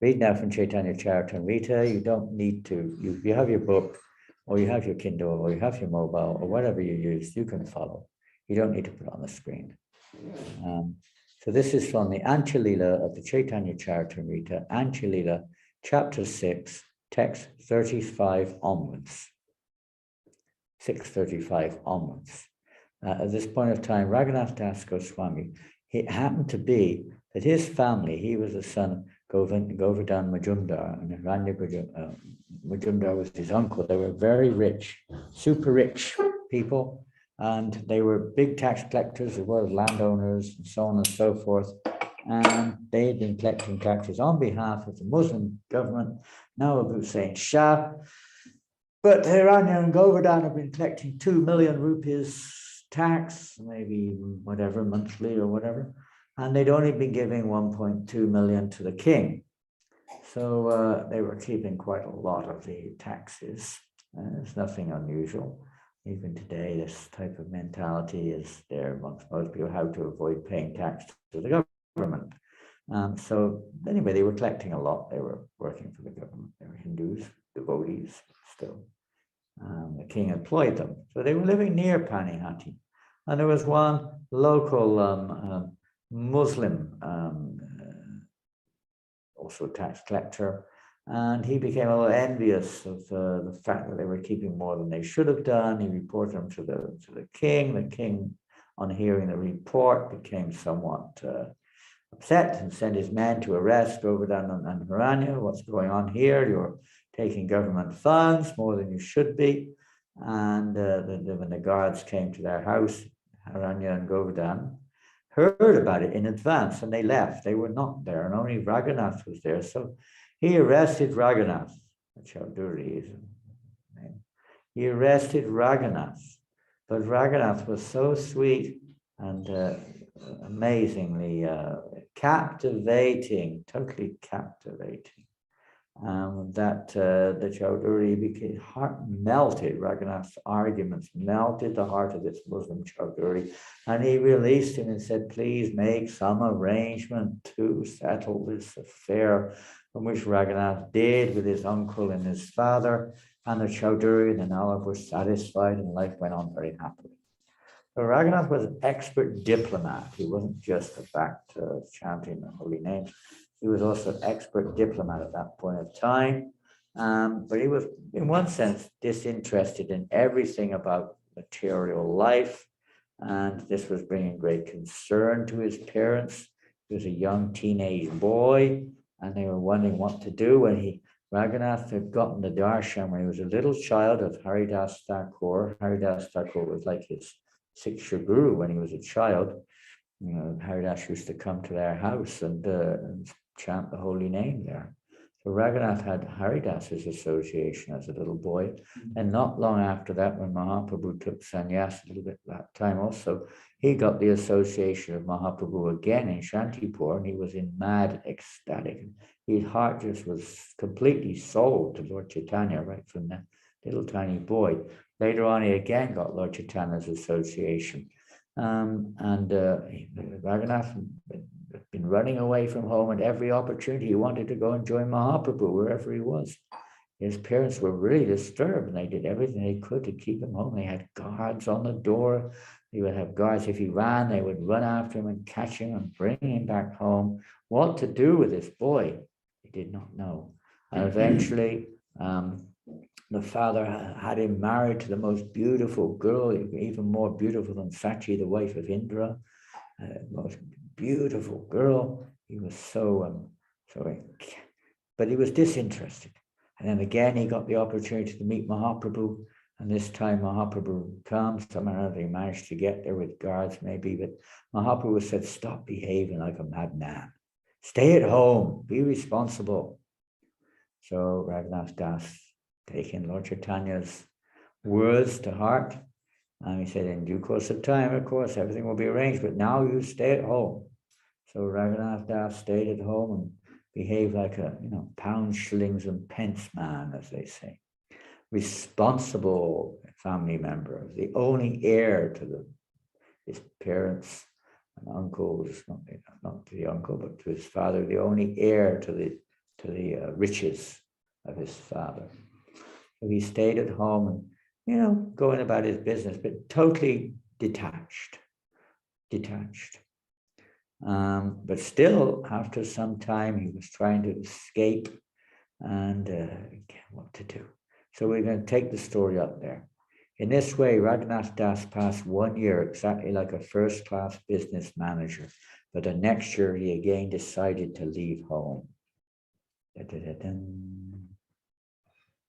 read now from Chaitanya Charitamrita. You don't need to, you have your book, or you have your Kindle, or you have your mobile, or whatever you use, you can follow. You don't need to put it on the screen. So this is from the Anchalila of the Chaitanya Charitamrita, Anchalila, chapter 6, text 35 onwards. 635 onwards. At this point of time, Raghunath Das Goswami, it happened to be that his family, he was the son of Govardhan Majumdar, and Ranya Majumdar was his uncle. They were very rich, super rich people, and they were big tax collectors as well as landowners and so on and so forth. And they had been collecting taxes on behalf of the Muslim government, now of Hussein Shah. But Hiranya and Govardhan have been collecting 2 million rupees tax, maybe whatever, monthly or whatever. And they'd only been giving 1.2 million to the king. So they were keeping quite a lot of the taxes. It's nothing unusual. Even today, this type of mentality is there amongst most people, how to avoid paying tax to the government. So anyway, they were collecting a lot. They were working for the government. They were Hindus, devotees still. The king employed them. So they were living near Panihati. And there was one local Muslim, also tax collector, and he became a little envious of the fact that they were keeping more than they should have done. He reported them to the king. The king on hearing the report, became somewhat upset and sent his men to arrest Govardhan and Haranya. What's going on here? You're taking government funds more than you should be. And when the guards came to their house, Haranya and Govardhan heard about it in advance and they left. They were not there, and only Raghunath was there. So he arrested Raghunath. Chaudhuri is his name. He arrested Raghunath, but Raghunath was so sweet and amazingly captivating, totally captivating, that the Chaudhuri became heart melted. Raghunath's arguments melted the heart of this Muslim Chaudhuri, and he released him and said, please make some arrangement to settle this affair, from which Raghunath did with his uncle and his father, and the Chaudhuri and the Nawab were satisfied, and life went on very happily. So Raghunath was an expert diplomat. He wasn't just a fact chanting the holy names. He was also an expert diplomat at that point of time. But he was, in one sense, disinterested in everything about material life. And this was bringing great concern to his parents. He was a young teenage boy, and they were wondering what to do when Raghunath had gotten the darshan when he was a little child of Haridas Thakur. Haridas Thakur was like his Siksha guru when he was a child. You know, Haridas used to come to their house and chant the holy name there. So Raghunath had Haridas's association as a little boy. And not long after that, when Mahaprabhu took sannyas, a little bit that time also, he got the association of Mahaprabhu again in Shantipur, and he was in mad ecstatic. His heart just was completely sold to Lord Chaitanya right from that little tiny boy. Later on, he again got Lord Chaitanya's association. Raghunath had been running away from home at every opportunity. He wanted to go and join Mahaprabhu wherever he was. His parents were really disturbed, and they did everything they could to keep him home. They had guards on the door. They would have guards. If he ran, they would run after him and catch him and bring him back home. What to do with this boy, he did not know. And eventually, the father had him married to the most beautiful girl, even more beautiful than Sachi, the wife of Indra. Most beautiful girl. He was but he was disinterested. And then again, he got the opportunity to meet Mahaprabhu. And this time Mahaprabhu comes. Somehow they managed to get there with guards maybe, but Mahaprabhu said, stop behaving like a madman. Stay at home, be responsible. So Raghunath Das, taking Lord Chaitanya's words to heart, and he said, in due course of time, of course, everything will be arranged, but now you stay at home. So Raghunath Das stayed at home and behaved like a, pounds, shillings, and pence man, as they say. Responsible family member, the only heir to his parents and uncles, not to the uncle, but to his father, the only heir to the riches of his father. So he stayed at home and, going about his business, but totally detached. But still, after some time, he was trying to escape and what to do. So we're going to take the story up there. In this way, Raghunath Das passed 1 year exactly like a first-class business manager, but the next year he again decided to leave home.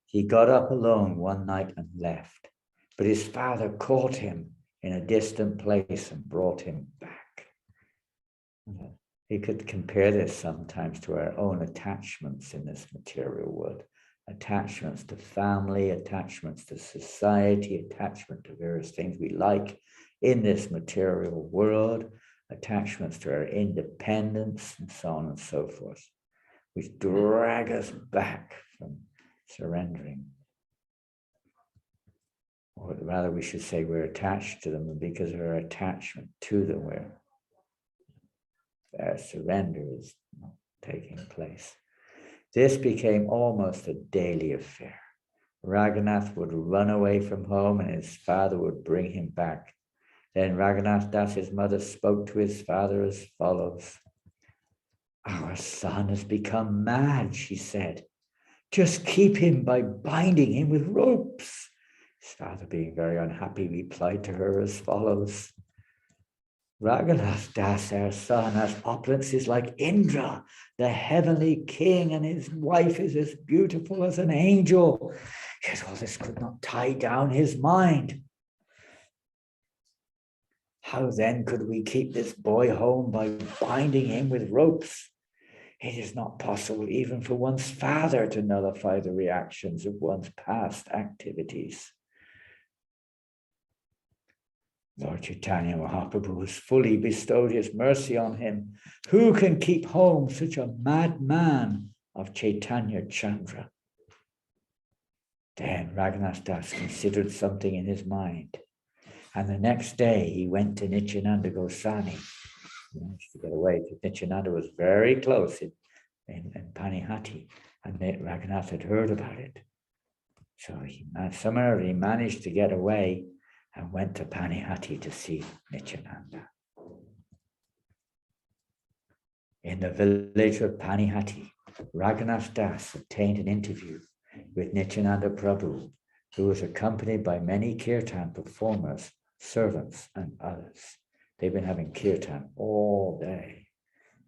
He got up alone one night and left, but his father caught him in a distant place and brought him back. He could compare this sometimes to our own attachments in this material world. Attachments to family, attachments to society, attachment to various things we like in this material world, attachments to our independence, and so on and so forth, which drag us back from surrendering. Or rather, we should say we're attached to them, and because of our attachment to them, our surrender is not taking place. This became almost a daily affair. Raghunath would run away from home and his father would bring him back. Then Raghunath Das' mother spoke to his father as follows. Our son has become mad, she said. Just keep him by binding him with ropes. His father, being very unhappy, replied to her as follows. Raghunath Das, our son, has opulences like Indra, the heavenly king, and his wife is as beautiful as an angel. Yet all this could not tie down his mind. How then could we keep this boy home by binding him with ropes? It is not possible even for one's father to nullify the reactions of one's past activities. Lord Chaitanya Mahaprabhu has fully bestowed his mercy on him. Who can keep home such a madman of Chaitanya Chandra? Then Raghunath Das considered something in his mind. And the next day he went to Nityananda Goswami. He managed to get away because Nityananda was very close in Panihati, and Raghunath had heard about it. So he summarily managed to get away and went to Panihati to see Nityananda. In the village of Panihati, Raghunath Das obtained an interview with Nityananda Prabhu, who was accompanied by many kirtan performers, servants, and others. They've been having kirtan all day.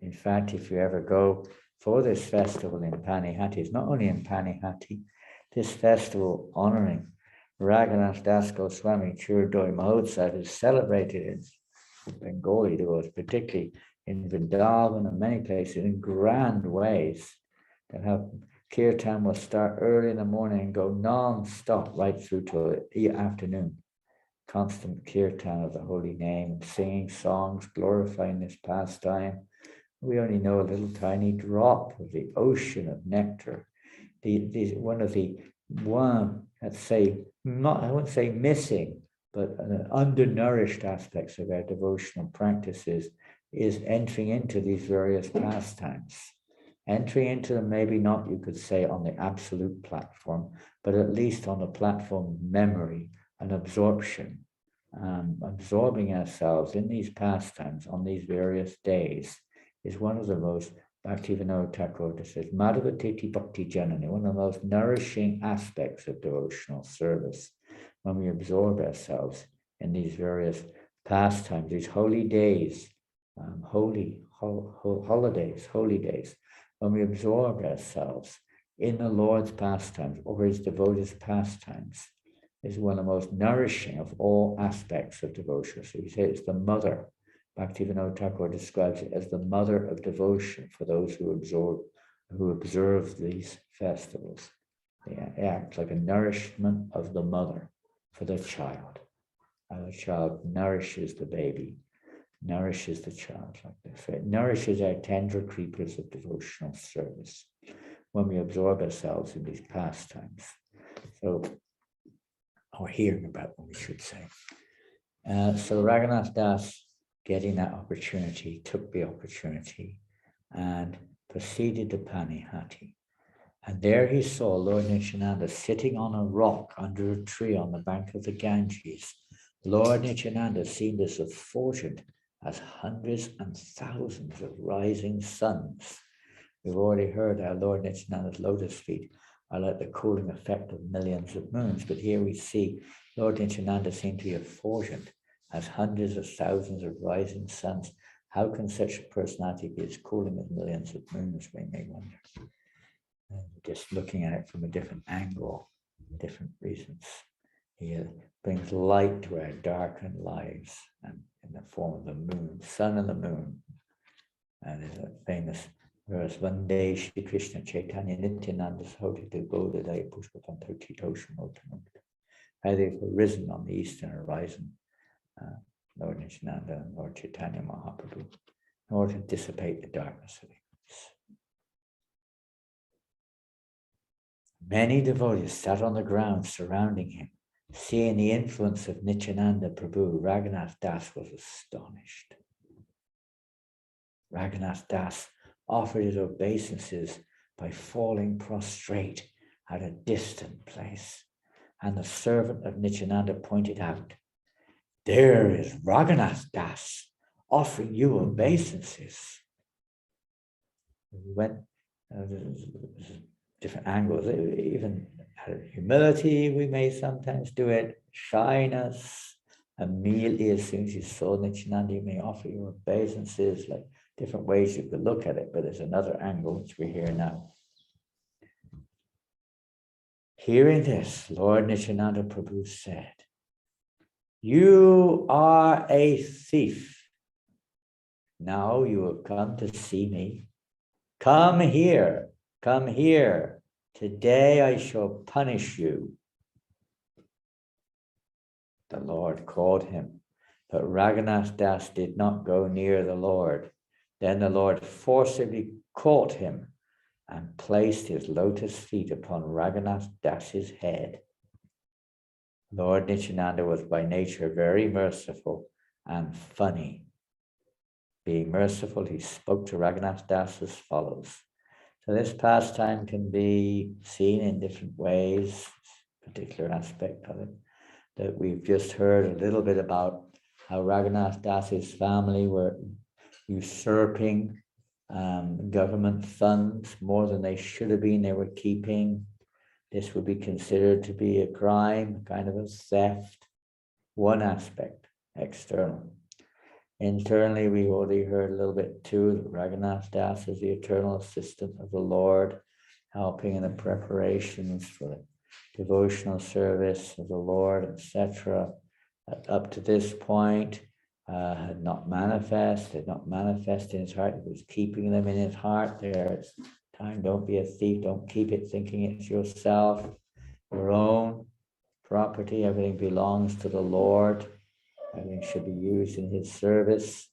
In fact, if you ever go for this festival in Panihati, it's not only in Panihati, this festival honoring Raghunath Das Goswami Churdoi Mahotsav is celebrated in Bengali devotees, particularly in Vrindavan and many places in grand ways. They'll have kirtan will start early in the morning and go non-stop right through to the afternoon. Constant kirtan of the holy name, singing songs, glorifying this pastime. We only know a little tiny drop of the ocean of nectar. Let's say, not, I wouldn't say missing, but undernourished aspects of our devotional practices is entering into these various pastimes. Entering into them, maybe not, you could say, on the absolute platform, but at least on the platform of memory and absorption. Absorbing ourselves in these pastimes on these various days is one of the most, Bhaktivinoda Thakur says, Madhavatiti Bhakti Janani, one of the most nourishing aspects of devotional service, when we absorb ourselves in these various pastimes, these holy days, holy days, when we absorb ourselves in the Lord's pastimes or his devotees' pastimes, is one of the most nourishing of all aspects of devotion. So he says it's the mother. Bhaktivinoda Thakur describes it as the mother of devotion for those who observe these festivals. They act like a nourishment of the mother for the child. And the child nourishes the baby, nourishes the child like this. So it nourishes our tender creepers of devotional service when we absorb ourselves in these pastimes. So, or hearing about them, we should say. So Raghunath Das, getting that opportunity, took the opportunity and proceeded to Panihati. And there he saw Lord Nityananda sitting on a rock under a tree on the bank of the Ganges. Lord Nityananda seemed as effulgent as hundreds and thousands of rising suns. We've already heard how Lord Nityananda's lotus feet are like the cooling effect of millions of moons. But here we see Lord Nityananda seemed to be effulgent as hundreds of thousands of rising suns. How can such a personality be as cooling as millions of moons, we may wonder. And just looking at it from a different angle, different reasons. He brings light to our darkened lives, and in the form of the moon, sun and the moon. And there's a famous verse, one day Shri Krishna Chaitanya Nityananda Sahoti to go to Dahi Pushpapantochitoshimotamukta. How they've risen on the eastern horizon, Lord Nityananda and Lord Chaitanya Mahaprabhu, in order to dissipate the darkness of ignorance. Many devotees sat on the ground surrounding him. Seeing the influence of Nityananda Prabhu, Raghunath Das was astonished. Raghunath Das offered his obeisances by falling prostrate at a distant place. And the servant of Nityananda pointed out, there is Raghunath Das offering you obeisances. We went different angles, even out of humility, we may sometimes do it, shyness, immediately as soon as you saw Nityananda, you may offer your obeisances, like different ways you could look at it, but there's another angle which we hear now. Hearing this, Lord Nityananda Prabhu said, "You are a thief. Now you have come to see me. Come here, come here. Today I shall punish you." The Lord called him, but Raghunath Das did not go near the Lord. Then the Lord forcibly caught him and placed his lotus feet upon Raghunath Das's head. Lord Nityananda was by nature very merciful and funny. Being merciful, he spoke to Raghunath Das as follows. So this pastime can be seen in different ways, particular aspect of it, that we've just heard a little bit about how Raghunath Das's family were usurping government funds more than they should have been. They were keeping. This would be considered to be a crime, kind of a theft. One aspect, external. Internally, we already heard a little bit too that Raghunath Das is the eternal assistant of the Lord, helping in the preparations for the devotional service of the Lord, etc. Up to this point, had not manifested in his heart. He was keeping them in his heart. There's time, don't be a thief, don't keep it thinking it's yourself, your own property. Everything belongs to the Lord. Everything should be used in his service.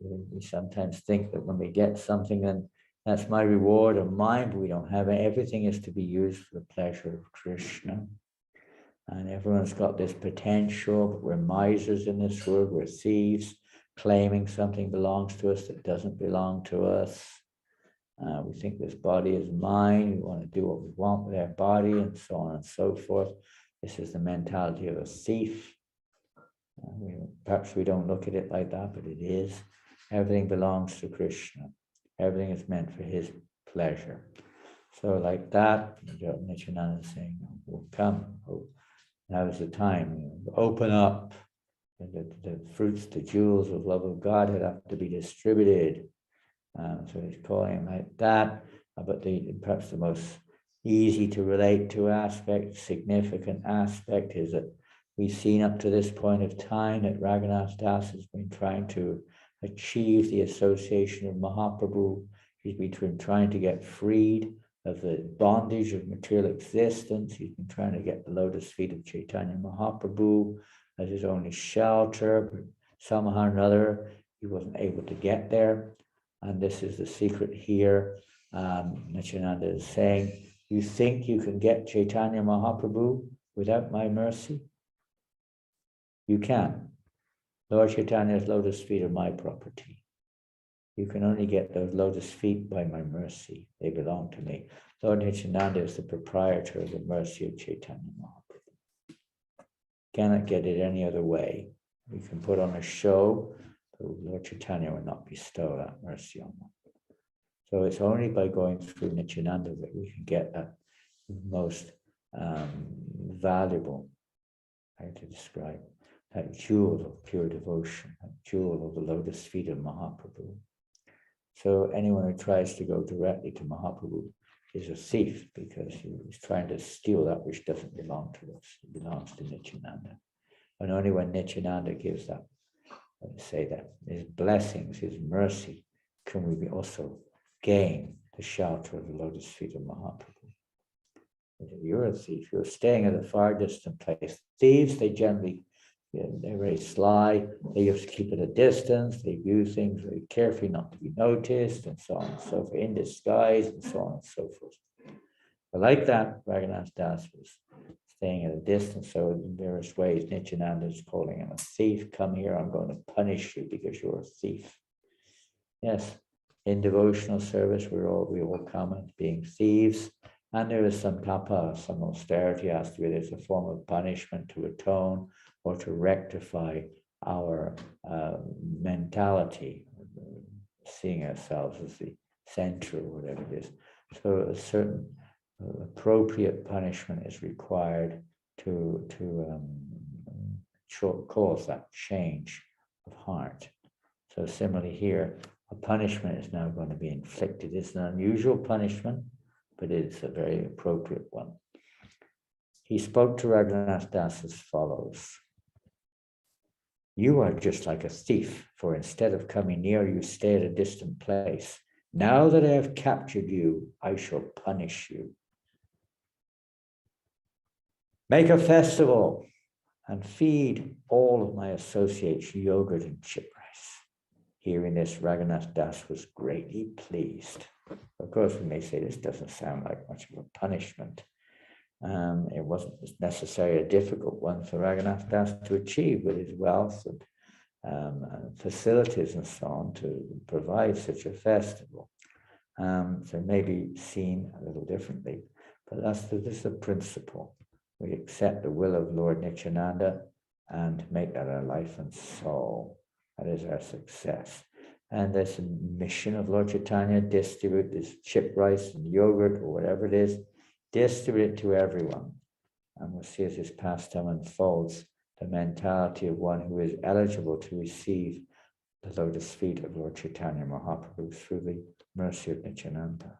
We sometimes think that when we get something, then that's my reward or mine, but we don't have it. Everything is to be used for the pleasure of Krishna. And everyone's got this potential, but we're misers in this world, we're thieves, claiming something belongs to us that doesn't belong to us. We think this body is mine, we want to do what we want with our body, and so on and so forth. This is the mentality of a thief. Perhaps we don't look at it like that, but it is. Everything belongs to Krishna. Everything is meant for his pleasure. So like that, Nityananda is saying, "Well, come, now is the time. Open up. The fruits, the jewels of love of God have to be distributed." So he's calling him like that. But perhaps the most easy to relate to aspect, significant aspect is that we've seen up to this point of time that Raghunath Das has been trying to achieve the association of Mahaprabhu. He's been trying to get freed of the bondage of material existence. He's been trying to get the lotus feet of Chaitanya Mahaprabhu as his only shelter, but somehow or another he wasn't able to get there. And this is the secret here. Nityananda is saying, you think you can get Chaitanya Mahaprabhu without my mercy? You can. Lord Chaitanya's lotus feet are my property. You can only get those lotus feet by my mercy. They belong to me. Lord Nityananda is the proprietor of the mercy of Chaitanya Mahaprabhu. Cannot get it any other way. We can put on a show, but Lord Chaitanya will not bestow that mercy on them. So it's only by going through Nityananda that we can get that most valuable, how to describe, that jewel of pure devotion, that jewel of the lotus feet of Mahaprabhu. So anyone who tries to go directly to Mahaprabhu is a thief, because he's trying to steal that which doesn't belong to us. It belongs to Nityananda. And only when Nityananda gives that, let's say that, his blessings, his mercy, can we also gain the shelter of the lotus feet of Mahaprabhu. If you're a thief, you're staying at a far distant place. Thieves, they generally, they're very sly. They have to keep at a distance. They view things very carefully, not to be noticed, and so on and so forth, in disguise, and so on and so forth. But like that, Raghunath Das was staying at a distance. So in various ways, Nityananda is calling him a thief. Come here, I'm going to punish you because you're a thief. Yes, in devotional service, we all come as being thieves. And there is some tapa, some austerity has to be. There's a form of punishment to atone or to rectify our mentality, seeing ourselves as the center or whatever it is. So a certain appropriate punishment is required to cause that change of heart. So similarly here, a punishment is now going to be inflicted. It's an unusual punishment, but it's a very appropriate one. He spoke to Raghunath Das as follows. You are just like a thief, for instead of coming near, you stay at a distant place. Now that I have captured you, I shall punish you. Make a festival and feed all of my associates yogurt and chip rice. Hearing this, Raghunath Das was greatly pleased. Of course, we may say this doesn't sound like much of a punishment. It wasn't necessarily a difficult one for Raghunath Das to achieve with his wealth and facilities and so on to provide such a festival. So it may be seen a little differently, but this is the principle. We accept the will of Lord Nityananda and make that our life and soul. That is our success. And there's a mission of Lord Chaitanya, distribute this chip rice and yogurt or whatever it is, distribute it to everyone. And we'll see as this pastime unfolds, the mentality of one who is eligible to receive the lotus feet of Lord Chaitanya Mahaprabhu through the mercy of Nityananda.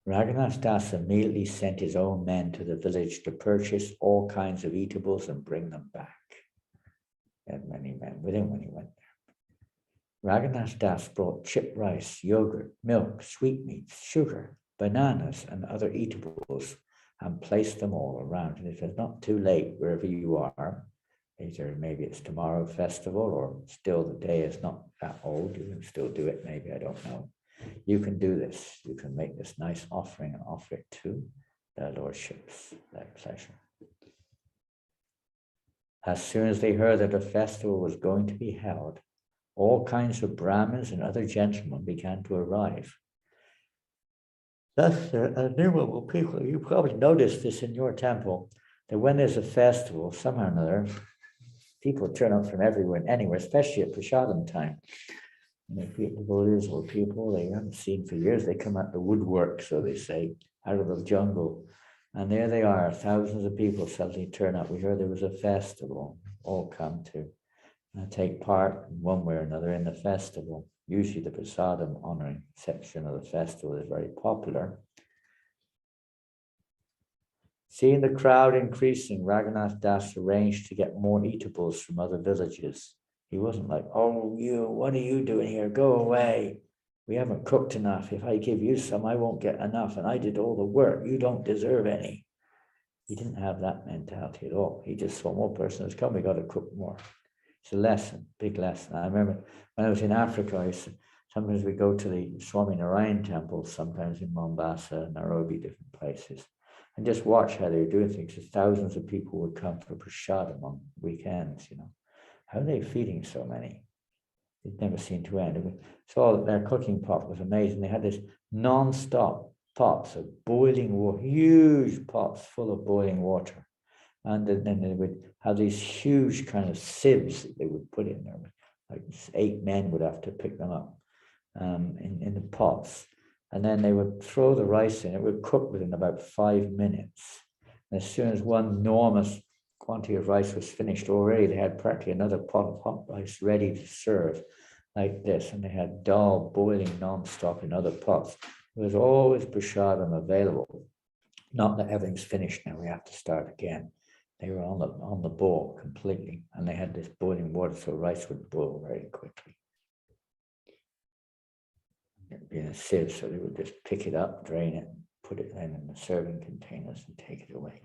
Raghunath Das immediately sent his own men to the village to purchase all kinds of eatables and bring them back. He had many men with him when he went there. Raghunath Das brought chip rice, yogurt, milk, sweetmeats, sugar, bananas, and other eatables and placed them all around. And if it's not too late, wherever you are, either maybe it's tomorrow festival or still the day is not that old, you can still do it, maybe, I don't know. You can do this. You can make this nice offering and offer it to their lordships, their pleasure. As soon as they heard that a festival was going to be held, all kinds of Brahmins and other gentlemen began to arrive. Thus, there are innumerable people. You probably noticed this in your temple, that when there's a festival, somehow or another, people turn up from everywhere and anywhere, especially at Prasadam time. And if devotees or people they haven't seen for years, they come out the woodwork, so they say, out of the jungle. And there they are, thousands of people suddenly turn up. We heard there was a festival, all come to take part in one way or another in the festival. Usually the prasadam honoring section of the festival is very popular. Seeing the crowd increasing, Raghunath Das arranged to get more eatables from other villages. He wasn't like, oh, what are you doing here? Go away. We haven't cooked enough. If I give you some, I won't get enough. And I did all the work. You don't deserve any. He didn't have that mentality at all. He just saw one person has come, we got to cook more. It's a lesson, big lesson. I remember when I was in Africa, sometimes we go to the Swami Narayan temple, sometimes in Mombasa, Nairobi, different places, and just watch how they were doing things. Thousands of people would come for prasadam on weekends, How are they feeding so many? It never seemed to end. So their cooking pot was amazing. They had this non-stop pots of boiling water, huge pots full of boiling water. And then they would have these huge kind of sieves that they would put in there. Like 8 men would have to pick them up in the pots. And then they would throw the rice in. It would cook within about 5 minutes. And as soon as one enormous quantity of rice was finished already, they had practically another pot of hot rice ready to serve like this. And they had dal boiling non-stop in other pots. There was always prasadam available. Not that everything's finished now, we have to start again. They were on the ball completely, and they had this boiling water, so rice would boil very quickly. It'd be in a sieve, so they would just pick it up, drain it, put it in the serving containers and take it away.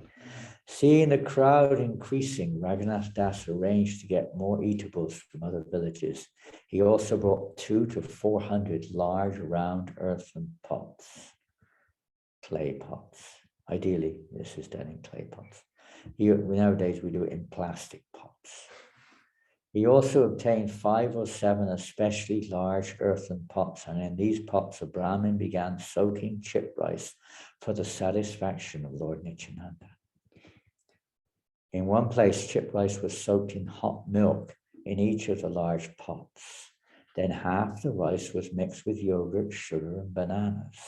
Seeing the crowd increasing, Raghunath Das arranged to get more eatables from other villages. He also brought 200 to 400 large round earthen pots, clay pots. Ideally, this is done in clay pots. Nowadays, we do it in plastic pots. He also obtained 5 or 7 especially large earthen pots, and in these pots, a Brahmin began soaking chip rice for the satisfaction of Lord Nityananda. In one place, chip rice was soaked in hot milk in each of the large pots. Then half the rice was mixed with yogurt, sugar, and bananas.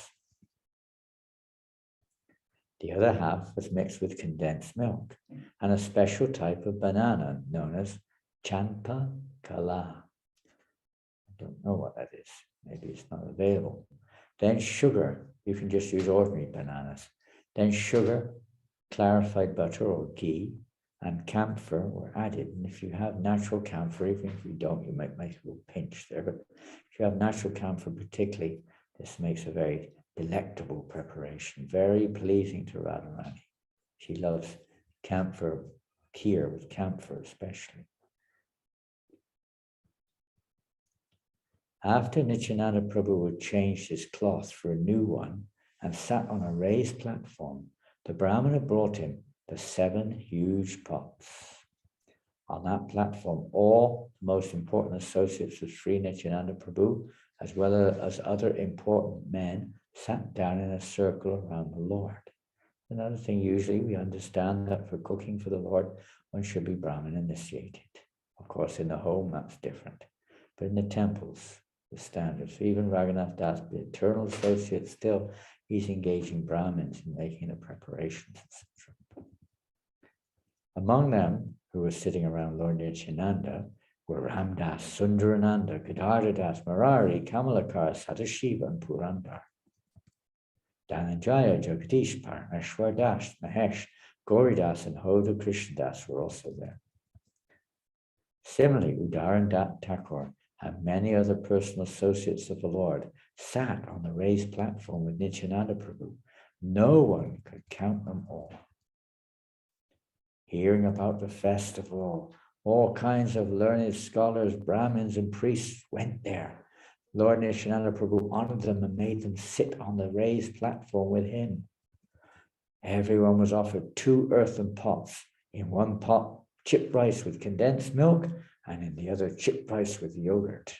The other half was mixed with condensed milk and a special type of banana known as champa kala. I don't know what that is. Maybe it's not available. Then sugar. You can just use ordinary bananas. Then sugar, clarified butter or ghee, and camphor were added. And if you have natural camphor, even if you don't, you might make a little pinch there. But if you have natural camphor particularly, this makes a very delectable preparation, very pleasing to Radharani. She loves camphor, kheer with camphor especially. After Nityananda Prabhu had changed his cloth for a new one and sat on a raised platform, the Brahmana brought him the 7 huge pots. On that platform, all the most important associates of Sri Nityananda Prabhu, as well as other important men, sat down in a circle around the Lord. Another thing, usually we understand that for cooking for the Lord, one should be Brahmin initiated. Of course, in the home, that's different. But in the temples, the standards, so even Raghunath Das, the eternal associate, still, he's engaging Brahmins in making the preparations, etc. Among them, who were sitting around Lord Nityananda, were Ramdas, Sundarananda, Gadadhar Das, Marari, Kamalakar, Sadashiva, and Purandar. Dhananjaya, Jagadish, Parameshwar Das, Mahesh, Gauridas, and Hoda Krishnadas were also there. Similarly, Udaran Dat Thakur and many other personal associates of the Lord sat on the raised platform with Nityananda Prabhu. No one could count them all. Hearing about the festival, all kinds of learned scholars, Brahmins, and priests went there. Lord Nityananda Prabhu honored them and made them sit on the raised platform with him. Everyone was offered 2 earthen pots. In one pot, chipped rice with condensed milk, and in the other, chipped rice with yogurt.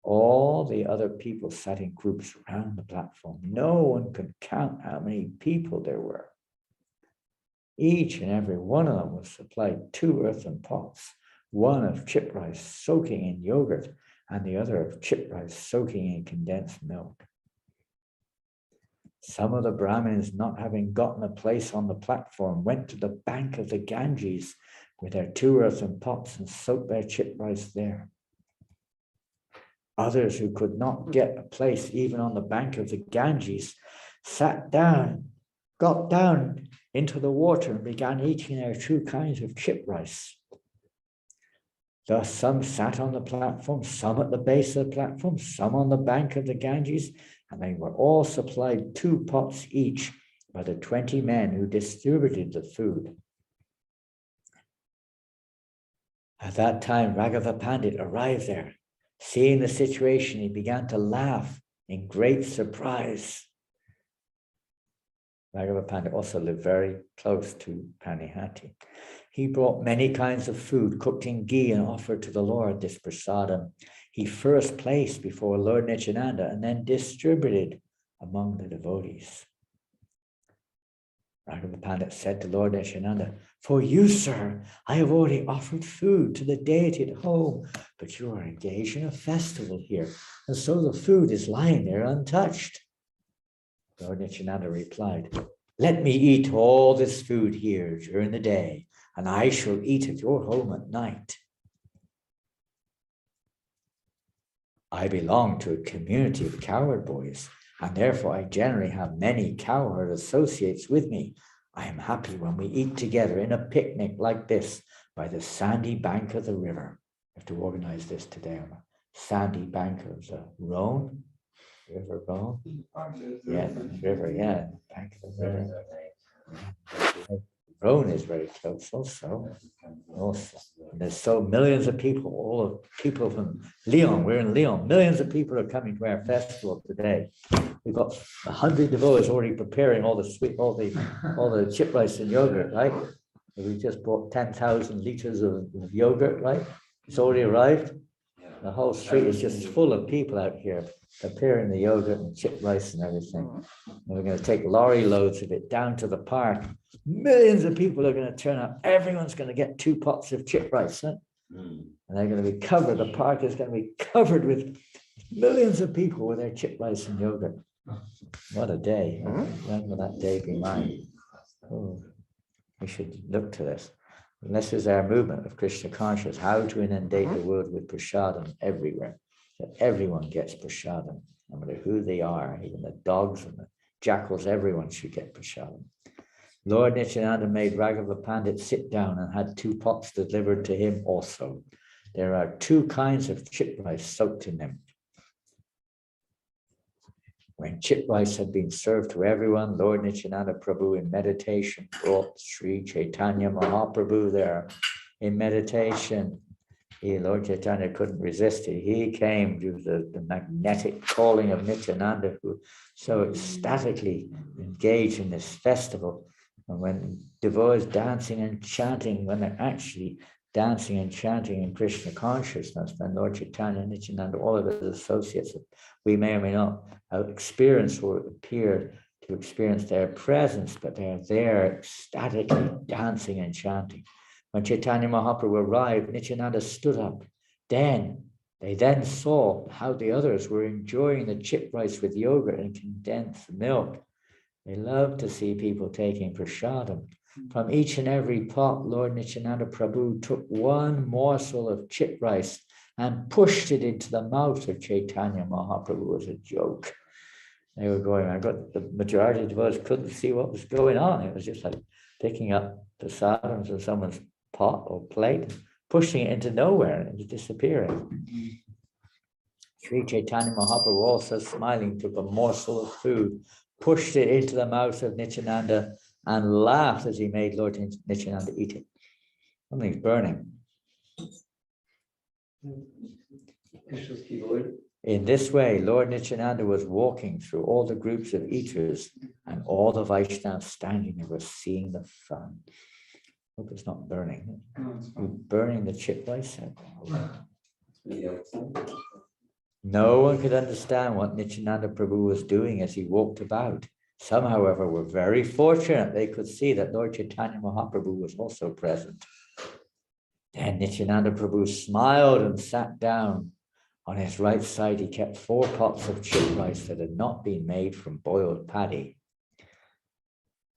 All the other people sat in groups around the platform. No one could count how many people there were. Each and every one of them was supplied 2 earthen pots, one of chipped rice soaking in yogurt, and the other of chipped rice soaking in condensed milk. Some of the Brahmins, not having gotten a place on the platform, went to the bank of the Ganges with their 2 earthen pots and soaked their chipped rice there. Others who could not get a place even on the bank of the Ganges sat down, got down into the water and began eating their 2 kinds of chipped rice. Thus some sat on the platform, some at the base of the platform, some on the bank of the Ganges, and they were all supplied 2 pots each by the 20 men who distributed the food. At that time, Raghava Pandit arrived there. Seeing the situation, he began to laugh in great surprise. Raghava Pandit also lived very close to Panihati. He brought many kinds of food cooked in ghee and offered to the Lord this prasadam. He first placed before Lord Nityananda and then distributed among the devotees. Raghava Pandit said to Lord Nityananda, "For you, sir, I have already offered food to the deity at home, but you are engaged in a festival here, and so the food is lying there untouched." Lord Nityananda replied, "Let me eat all this food here during the day, and I shall eat at your home at night. I belong to a community of cowherd boys, and therefore I generally have many cowherd associates with me. I am happy when we eat together in a picnic like this by the sandy bank of the river." I have to organize this today on a sandy bank of the Rhone. River Rhone? Yeah, the river, yeah, bank of the river. Rhone is very close also. And there's so millions of people, all the people from Lyon, we're in Lyon, millions of people are coming to our festival today. We've got 100 devotees already preparing all the sweet, all the chip rice and yogurt, right? We just bought 10,000 liters of yogurt, right? It's already arrived. The whole street is just full of people out here preparing the yogurt and chip rice and everything. And we're going to take lorry loads of it down to the park. Millions of people are going to turn up. Everyone's going to get 2 pots of chip rice. Huh? And they're going to be covered. The park is going to be covered with millions of people with their chip rice and yogurt. What a day. When will that day be mine? Oh, we should look to this. And this is our movement of Krishna consciousness, how to inundate the world with prasadam everywhere. That everyone gets prasadam, no matter who they are, even the dogs and the jackals, everyone should get prasadam. Lord Nityananda made Raghava Pandit sit down and had 2 pots delivered to him also. There are 2 kinds of chip rice soaked in them. When chip rice had been served to everyone, Lord Nityananda Prabhu in meditation brought Sri Chaitanya Mahaprabhu there. In meditation, Lord Chaitanya couldn't resist it. He came to the magnetic calling of Nityananda, who so ecstatically engaged in this festival. And when devotees dancing and chanting, when they're actually dancing and chanting in Krishna consciousness, then Lord Chaitanya, Nityananda, all of his associates, we may or may not have experienced or appear to experience their presence, but they're there ecstatically dancing and chanting. When Chaitanya Mahaprabhu arrived, Nityananda stood up. They then saw how the others were enjoying the chip rice with yogurt and condensed milk. They loved to see people taking prasadam. From each and every pot, Lord Nityananda Prabhu took 1 morsel of chip rice and pushed it into the mouth of Chaitanya Mahaprabhu as a joke. They were going, the majority of us couldn't see what was going on. It was just like picking up prasadam from someone's pot or plate, pushing it into nowhere, and it was disappearing. Sri Chaitanya Mahaprabhu, also smiling, took a morsel of food, pushed it into the mouth of Nityananda, and laughed as he made Lord Nityananda eat it. Something's burning. In this way, Lord Nityananda was walking through all the groups of eaters, and all the Vaishnavas standing there were seeing the fun. Hope it's not burning. You're burning the chip rice. No one could understand what Nityananda Prabhu was doing as he walked about. Some, however, were very fortunate. They could see that Lord Chaitanya Mahaprabhu was also present. Then Nityananda Prabhu smiled and sat down. On his right side, he kept 4 pots of chip rice that had not been made from boiled paddy.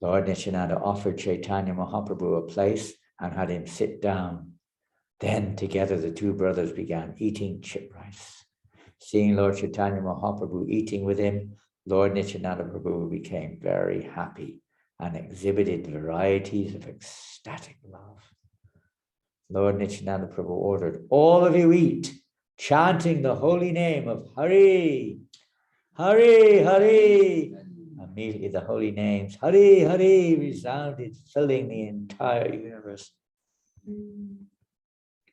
Lord Nityananda offered Chaitanya Mahaprabhu a place and had him sit down. Then together the 2 brothers began eating chip rice. Seeing Lord Chaitanya Mahaprabhu eating with him, Lord Nityananda Prabhu became very happy and exhibited varieties of ecstatic love. Lord Nityananda Prabhu ordered, all of you eat, chanting the holy name of Hari, Hari, Hari. Immediately the holy names, Hari, Hari, resounded, filling the entire universe.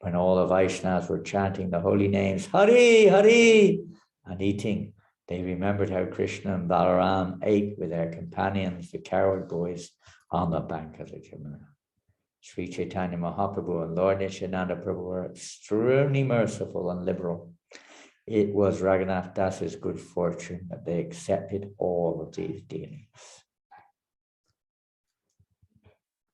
When all the Vaishnavas were chanting the holy names, Hari, Hari, and eating, they remembered how Krishna and Balaram ate with their companions, the cowherd boys, on the bank of the Jamuna. Sri Chaitanya Mahaprabhu and Lord Nityananda Prabhu were extremely merciful and liberal. It was Raghunath Das's good fortune that they accepted all of these dealings.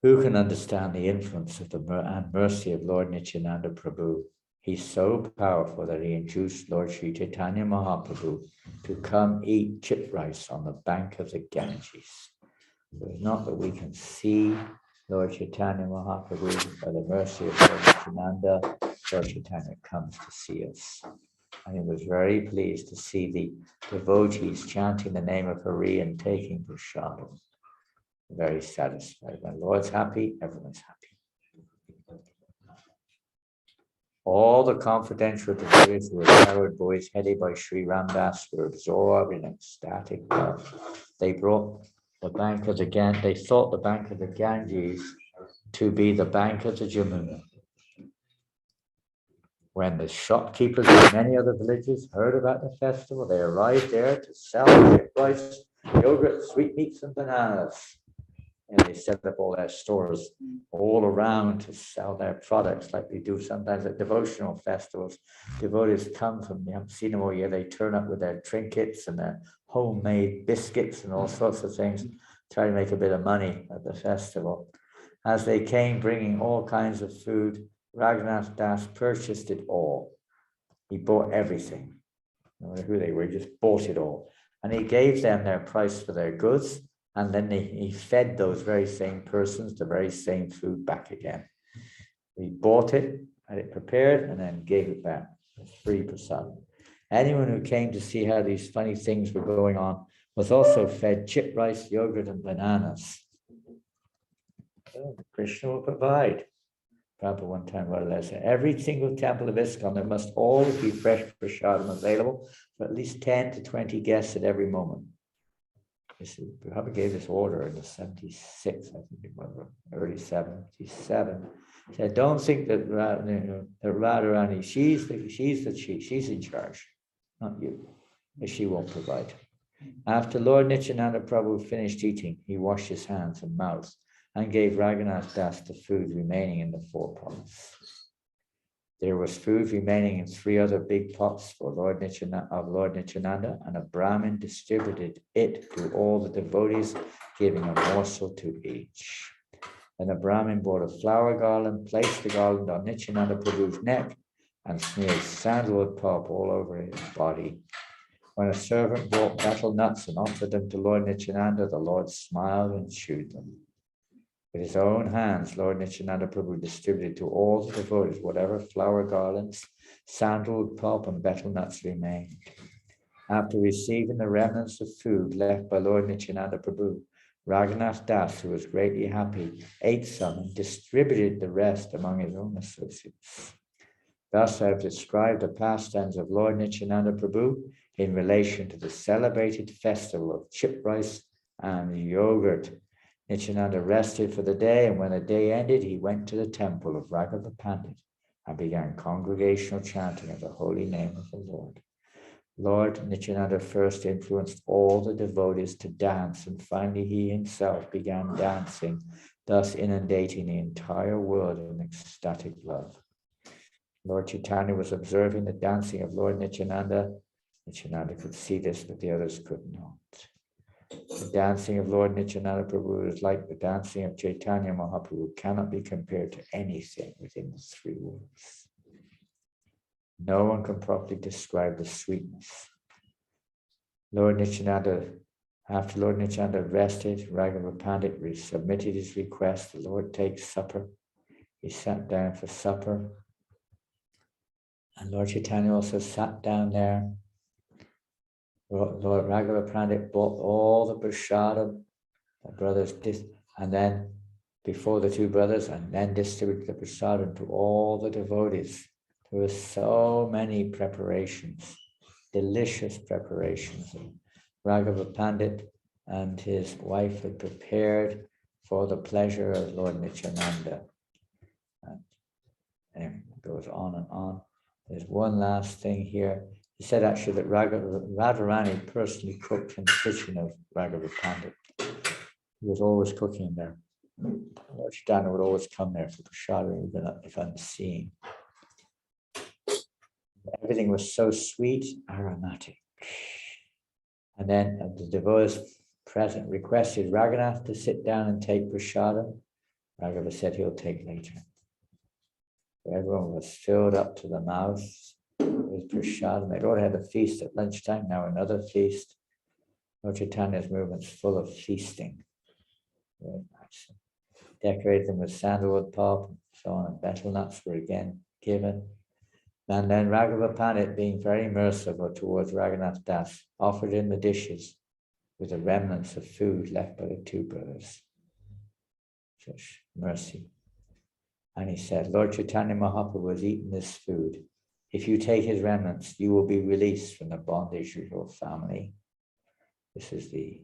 Who can understand the influence of and mercy of Lord Nityananda Prabhu? He's so powerful that he induced Lord Sri Chaitanya Mahaprabhu to come eat chip rice on the bank of the Ganges. So it's not that we can see Lord Chaitanya Mahaprabhu, by the mercy of Lord Nityananda, Lord Chaitanya comes to see us. And he was very pleased to see the devotees chanting the name of Hari and taking prasadam. Very satisfied. When Lord's happy, everyone's happy. All the confidential devotees who were cowherd boys headed by Sri Ramdas were absorbed in ecstatic love. They brought the bank of the Ganges, they thought the bank of the Ganges to be the bank of the Jamuna. When the shopkeepers of many other villages heard about the festival, they arrived there to sell chip rice, yogurt, sweetmeats, and bananas. And they set up all their stores all around to sell their products, like they do sometimes at devotional festivals. Devotees come from, you haven't seen them all year, they turn up with their trinkets and their homemade biscuits and all sorts of things, try to make a bit of money at the festival. As they came bringing all kinds of food, Raghunath Das purchased it all. He bought everything. No matter who they were, he just bought it all. and he gave them their price for their goods, and then he fed those very same persons the very same food back again. He bought it, had it prepared, and then gave it back. It's free prasad. Anyone who came to see how these funny things were going on was also fed chip rice, yogurt, and bananas. So Krishna will provide. Prabhupada one time wrote a letter. Every single temple of ISKCON, there must always be fresh prasadam available for at least 10 to 20 guests at every moment. Prabhupada gave this order in the 76, I think it was, early 77. He said, don't think that Radharani, she's in charge, not you, but she won't provide. After Lord Nityananda Prabhu finished eating, he washed his hands and mouth and gave Raghunath Das the food remaining in the 4 pots. There was food remaining in 3 other big pots for Lord Nityananda, and a Brahmin distributed it to all the devotees, giving a morsel to each. Then a Brahmin brought a flower garland, placed the garland on Nityananda Prabhu's neck, and smeared sandalwood pulp all over his body. When a servant brought betel nuts and offered them to Lord Nityananda, the Lord smiled and chewed them. With his own hands, Lord Nityananda Prabhu distributed to all the devotees whatever flower garlands, sandalwood pulp, and betel nuts remained. After receiving the remnants of food left by Lord Nityananda Prabhu, Raghunath Das, who was greatly happy, ate some and distributed the rest among his own associates. Thus I have described the pastimes of Lord Nityananda Prabhu in relation to the celebrated festival of chip rice and yogurt. Nityananda rested for the day, and when the day ended, he went to the temple of Raghava Pandit and began congregational chanting of the holy name of the Lord. Lord Nityananda first influenced all the devotees to dance, and finally he himself began dancing, thus inundating the entire world in ecstatic love. Lord Chaitanya was observing the dancing of Lord Nityananda. Nityananda could see this, but the others could not. The dancing of Lord Nityananda Prabhu is like the dancing of Chaitanya Mahaprabhu, cannot be compared to anything within the 3 worlds. No one can properly describe the sweetness. After Lord Nityananda rested, Raghava Pandit submitted his request. The Lord takes supper. He sat down for supper. And Lord Chaitanya also sat down there. Lord Raghava Pandit bought all the prasadam the brothers did, and then before the 2 brothers, and then distributed the prasadam to all the devotees. There were so many preparations, delicious preparations. Raghava Pandit and his wife had prepared for the pleasure of Lord Nityananda. And it goes on and on. There's one last thing here. He said actually that Radharani personally cooked in the kitchen of Raghava Pandit. He was always cooking there. Lord Chaitanya would always come there for prasadam, even if unseen. Everything was so sweet, aromatic. And then the devotees present requested Raghunath to sit down and take prasadam. Raghava said he'll take later. Everyone was filled up to the mouth with prasadam. They'd already had a feast at lunchtime, now another feast. Lord Chaitanya's movement's full of feasting. Very nice. Decorated them with sandalwood pulp and so on, and betel nuts were again given. And then Raghava Pandit, being very merciful towards Raghunath Das, offered in the dishes with the remnants of food left by the 2 brothers. Such mercy. And he said, Lord Chaitanya Mahaprabhu has eaten this food. If you take his remnants, you will be released from the bondage of your family. This is the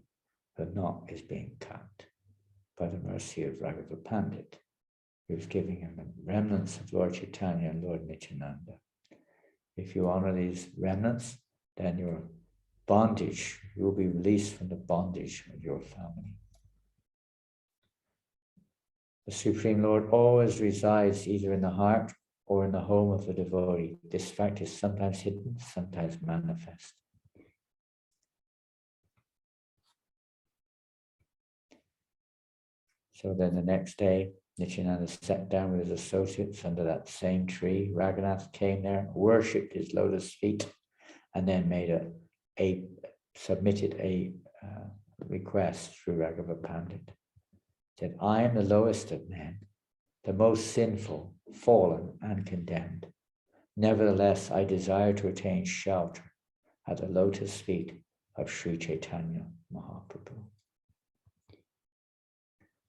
knot is being cut by the mercy of Raghava Pandit, who is giving him the remnants of Lord Chaitanya and Lord Nityananda. If you honor these remnants, then your bondage, you will be released from the bondage of your family. The Supreme Lord always resides either in the heart or in the home of the devotee. This fact is sometimes hidden, sometimes manifest. So then the next day, Nityananda sat down with his associates under that same tree. Raghunath came there, worshipped his lotus feet, and then made submitted a request through Raghava Pandit. He said, I am the lowest of men, the most sinful, fallen, and condemned. Nevertheless, I desire to attain shelter at the lotus feet of Sri Chaitanya Mahaprabhu.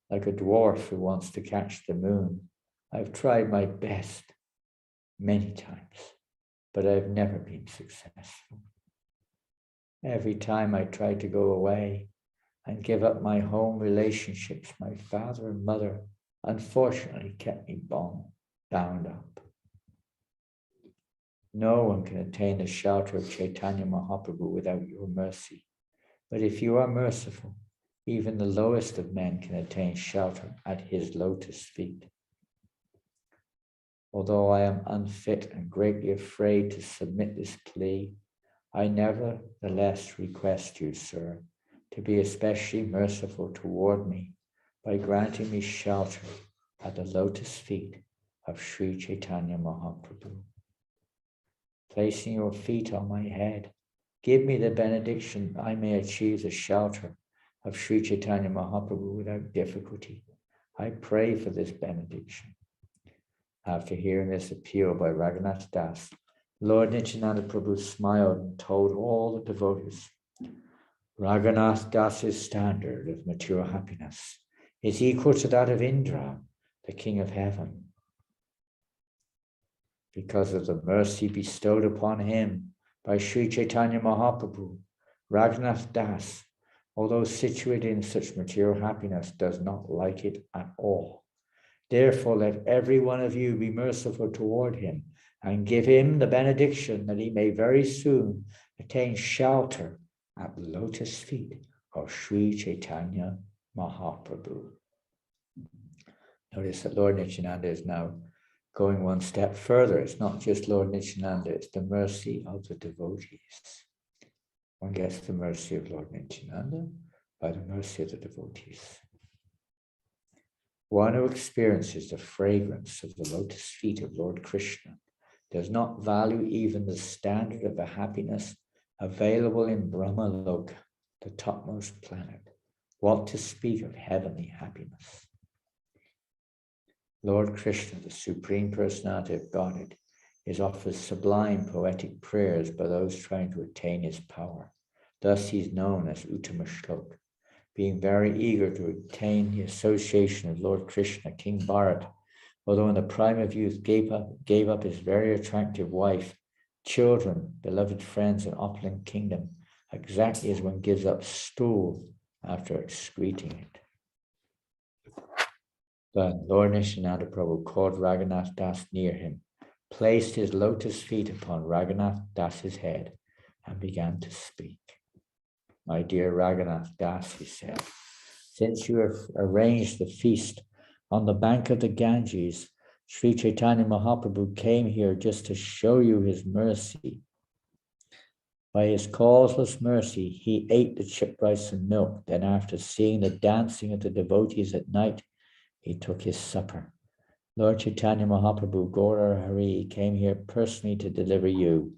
Like a dwarf who wants to catch the moon, I've tried my best many times, but I've never been successful. Every time I tried to go away and give up my home relationships, my father and mother unfortunately kept me bound up. No one can attain the shelter of Chaitanya Mahaprabhu without your mercy. But if you are merciful, even the lowest of men can attain shelter at his lotus feet. Although I am unfit and greatly afraid to submit this plea, I nevertheless request you, sir, to be especially merciful toward me by granting me shelter at the lotus feet of Sri Chaitanya Mahaprabhu. Placing your feet on my head, give me the benediction I may achieve the shelter of Sri Chaitanya Mahaprabhu without difficulty. I pray for this benediction. After hearing this appeal by Raghunath Das, Lord Nityananda Prabhu smiled and told all the devotees, Raghunath Das's standard of mature happiness is equal to that of Indra, the king of heaven. Because of the mercy bestowed upon him by Sri Chaitanya Mahaprabhu, Raghunath Das, although situated in such material happiness, does not like it at all. Therefore, let every one of you be merciful toward him and give him the benediction that he may very soon attain shelter at the lotus feet of Sri Chaitanya Mahaprabhu. Notice that Lord Nityananda is now going one step further. It's not just Lord Nityananda, it's the mercy of the devotees. One gets the mercy of Lord Nityananda by the mercy of the devotees. One who experiences the fragrance of the lotus feet of Lord Krishna does not value even the standard of the happiness available in Brahmaloka, the topmost planet. What to speak of heavenly happiness? Lord Krishna, the Supreme Personality of Godhead, is offered sublime poetic prayers by those trying to attain his power. Thus he is known as Uttama Shlok. Being very eager to attain the association of Lord Krishna, King Bharat, although in the prime of youth gave up his very attractive wife, children, beloved friends, and opulent kingdom, exactly as one gives up stool after excreting it. Then Lord Nityananda Prabhu called Raghunath Das near him, placed his lotus feet upon Raghunath Das's head, and began to speak. My dear Raghunath Das, he said, since you have arranged the feast on the bank of the Ganges, Sri Chaitanya Mahaprabhu came here just to show you his mercy. By his causeless mercy, he ate the chip rice and milk. Then after seeing the dancing of the devotees at night, he took his supper. Lord Chaitanya Mahaprabhu, Gaura Hari, came here personally to deliver you.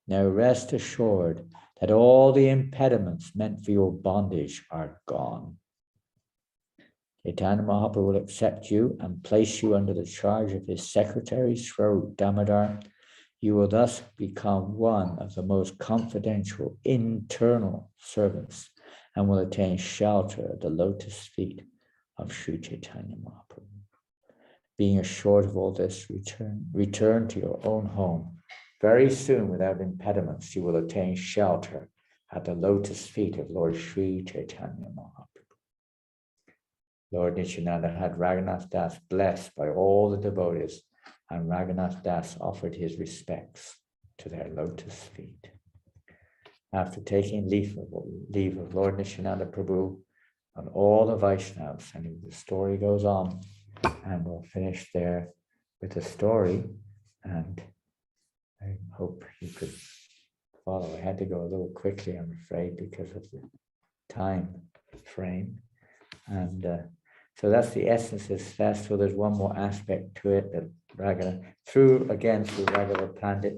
Now rest assured that all the impediments meant for your bondage are gone. Chaitanya Mahaprabhu will accept you and place you under the charge of his secretary, Swarup Damodar. You will thus become one of the most confidential internal servants and will attain shelter at the lotus feet of Sri Chaitanya Mahaprabhu. Being assured of all this, return to your own home. Very soon, without impediments, you will attain shelter at the lotus feet of Lord Sri Chaitanya Mahaprabhu. Lord Nityananda had Raghunath Das blessed by all the devotees, and Raghunath Das offered his respects to their lotus feet. After taking leave of Lord Nityananda Prabhu and all the Vaishnavas, and the story goes on, and we'll finish there with the story, and I hope you could follow. I had to go a little quickly, I'm afraid, because of the time frame. And so that's the essence of this festival. There's one more aspect to it that through Raghava Pandit,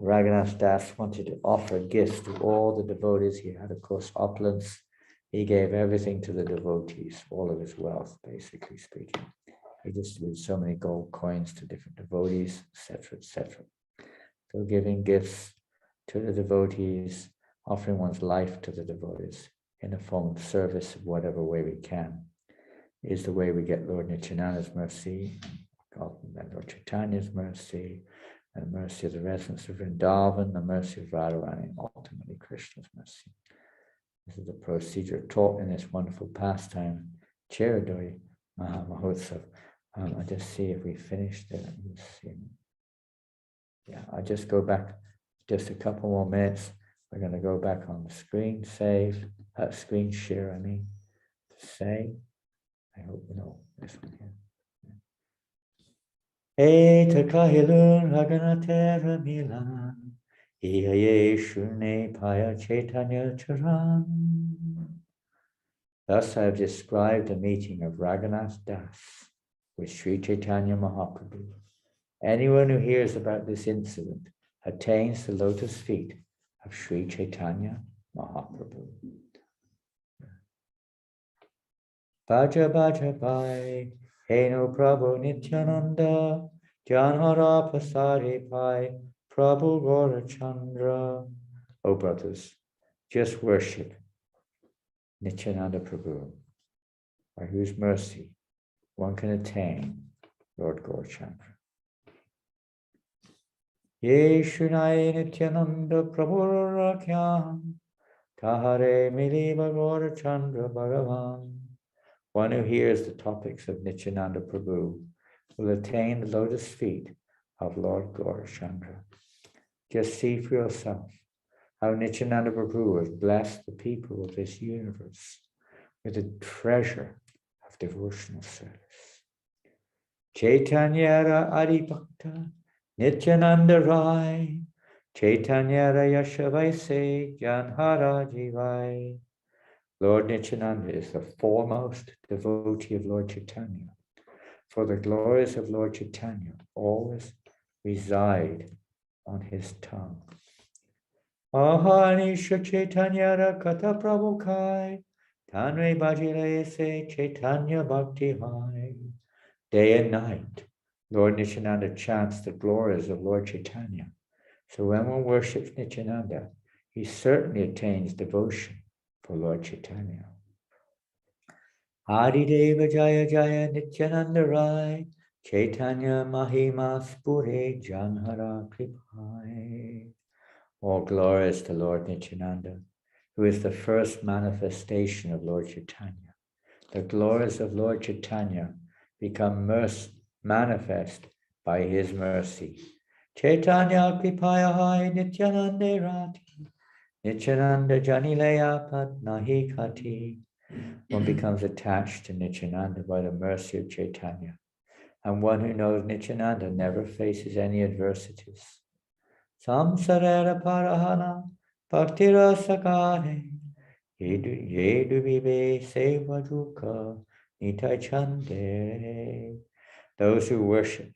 Raghunath Das wanted to offer gifts to all the devotees. He had, of course, opulence. He gave everything to the devotees, all of his wealth, basically speaking. He distributed so many gold coins to different devotees, etc., etc. So giving gifts to the devotees, offering one's life to the devotees in the form of service of whatever way we can, is the way we get Lord Nityananda's mercy, and Lord Chaitanya's mercy, and the mercy of the residents of Vrindavan, the mercy of Radharani, and ultimately Krishna's mercy. This is the procedure taught in this wonderful pastime, Chiradoi Mahotsav. I'll just see if we finished it. Yeah, I'll just go back just a couple more minutes. We're going to go back on the screen, save, screen share, I mean, say. I hope you know this one here. Eta kahilun raganatera milan, ihaye shune paya chaitanya charan. Thus I have described a meeting of Raghunath Das with Sri Chaitanya Mahaprabhu. Anyone who hears about this incident attains the lotus feet of Sri Chaitanya Mahaprabhu. Bhaja Bhaja Bhai, Heno Prabhu Nityananda, Janhara Pasari Pai, Prabhu Gaurachandra. Oh brothers, just worship Nityananda Prabhu, by whose mercy one can attain Lord Gaurachandra. Ye Shunai Nityananda Prabhu Rakyam, Tahare Miliva Gaurachandra Bhagavan. One who hears the topics of Nityananda Prabhu will attain the lotus feet of Lord Gaurachandra. Just see for yourself how Nityananda Prabhu has blessed the people of this universe with a treasure of devotional service. Chaitanyara Adibhakta Nityananda Rai, Chaitanyara Yashavaise Janhara Jivai. Lord Nityananda is the foremost devotee of Lord Chaitanya, for the glories of Lord Chaitanya always reside on his tongue. Ahanisha Chaitanya Kata Prabhukai, Tanre Bhajire Se Chaitanya Bhakti Hai. Day and night, Lord Nityananda chants the glories of Lord Chaitanya. So when one worships Nityananda, he certainly attains devotion for Lord Chaitanya. Adideva Jaya Jaya Nityananda Rai, Chaitanya Mahima Spure Janhara Kripai. All glories to Lord Nityananda, who is the first manifestation of Lord Chaitanya. The glories of Lord Chaitanya become manifest by his mercy. Chaitanya Kripaya Hai Nityananda Rati, Nityananda Janileya Padnahi Kati. One becomes attached to Nityananda by the mercy of Chaitanya. And one who knows Nityananda never faces any adversities. Samsarera Parahana Bhaktira Sakare Yedu Vive Sevajuka Nitai Chande. Those who worship,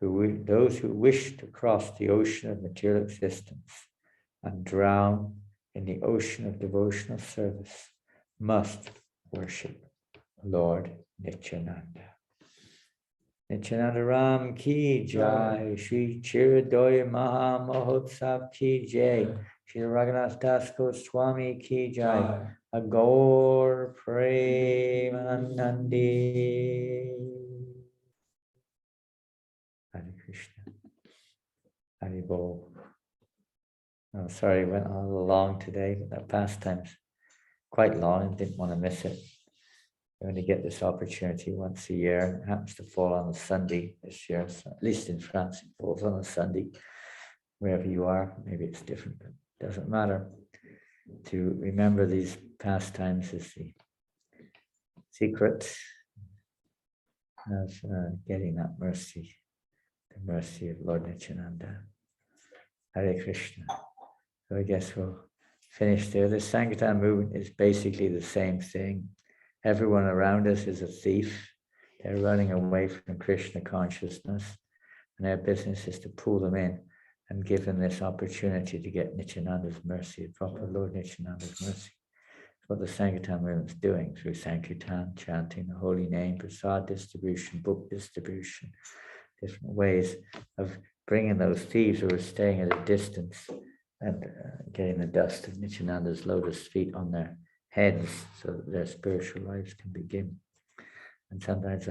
those who wish to cross the ocean of material existence and drown in the ocean of devotional service must worship Lord Nityananda. Nityananda Ram ki jai, Shri Chiradoi Maha Mahotsav ki jai, Shri Raghunath Das Goswami ki jai, Agaur Premanandi. Hare Krishna. Hare Bol. Oh, sorry, it went on a little long today, but that pastime's quite long and didn't want to miss it. I only get this opportunity once a year. It happens to fall on a Sunday this year, so at least in France it falls on a Sunday. Wherever you are, maybe it's different, but it doesn't matter. To remember these pastimes is the secret of getting that mercy, the mercy of Lord Nityananda. Hare Krishna. So I guess we'll finish there. The Sankirtan movement is basically the same thing. Everyone around us is a thief. They're running away from Krishna consciousness, and their business is to pull them in and given this opportunity to get Nityananda's mercy, proper Lord Nityananda's mercy. What the Sankirtan movement is doing through Sankirtan, chanting the holy name, prasad distribution, book distribution, different ways of bringing those thieves who are staying at a distance and getting the dust of Nityananda's lotus feet on their heads so that their spiritual lives can begin. And sometimes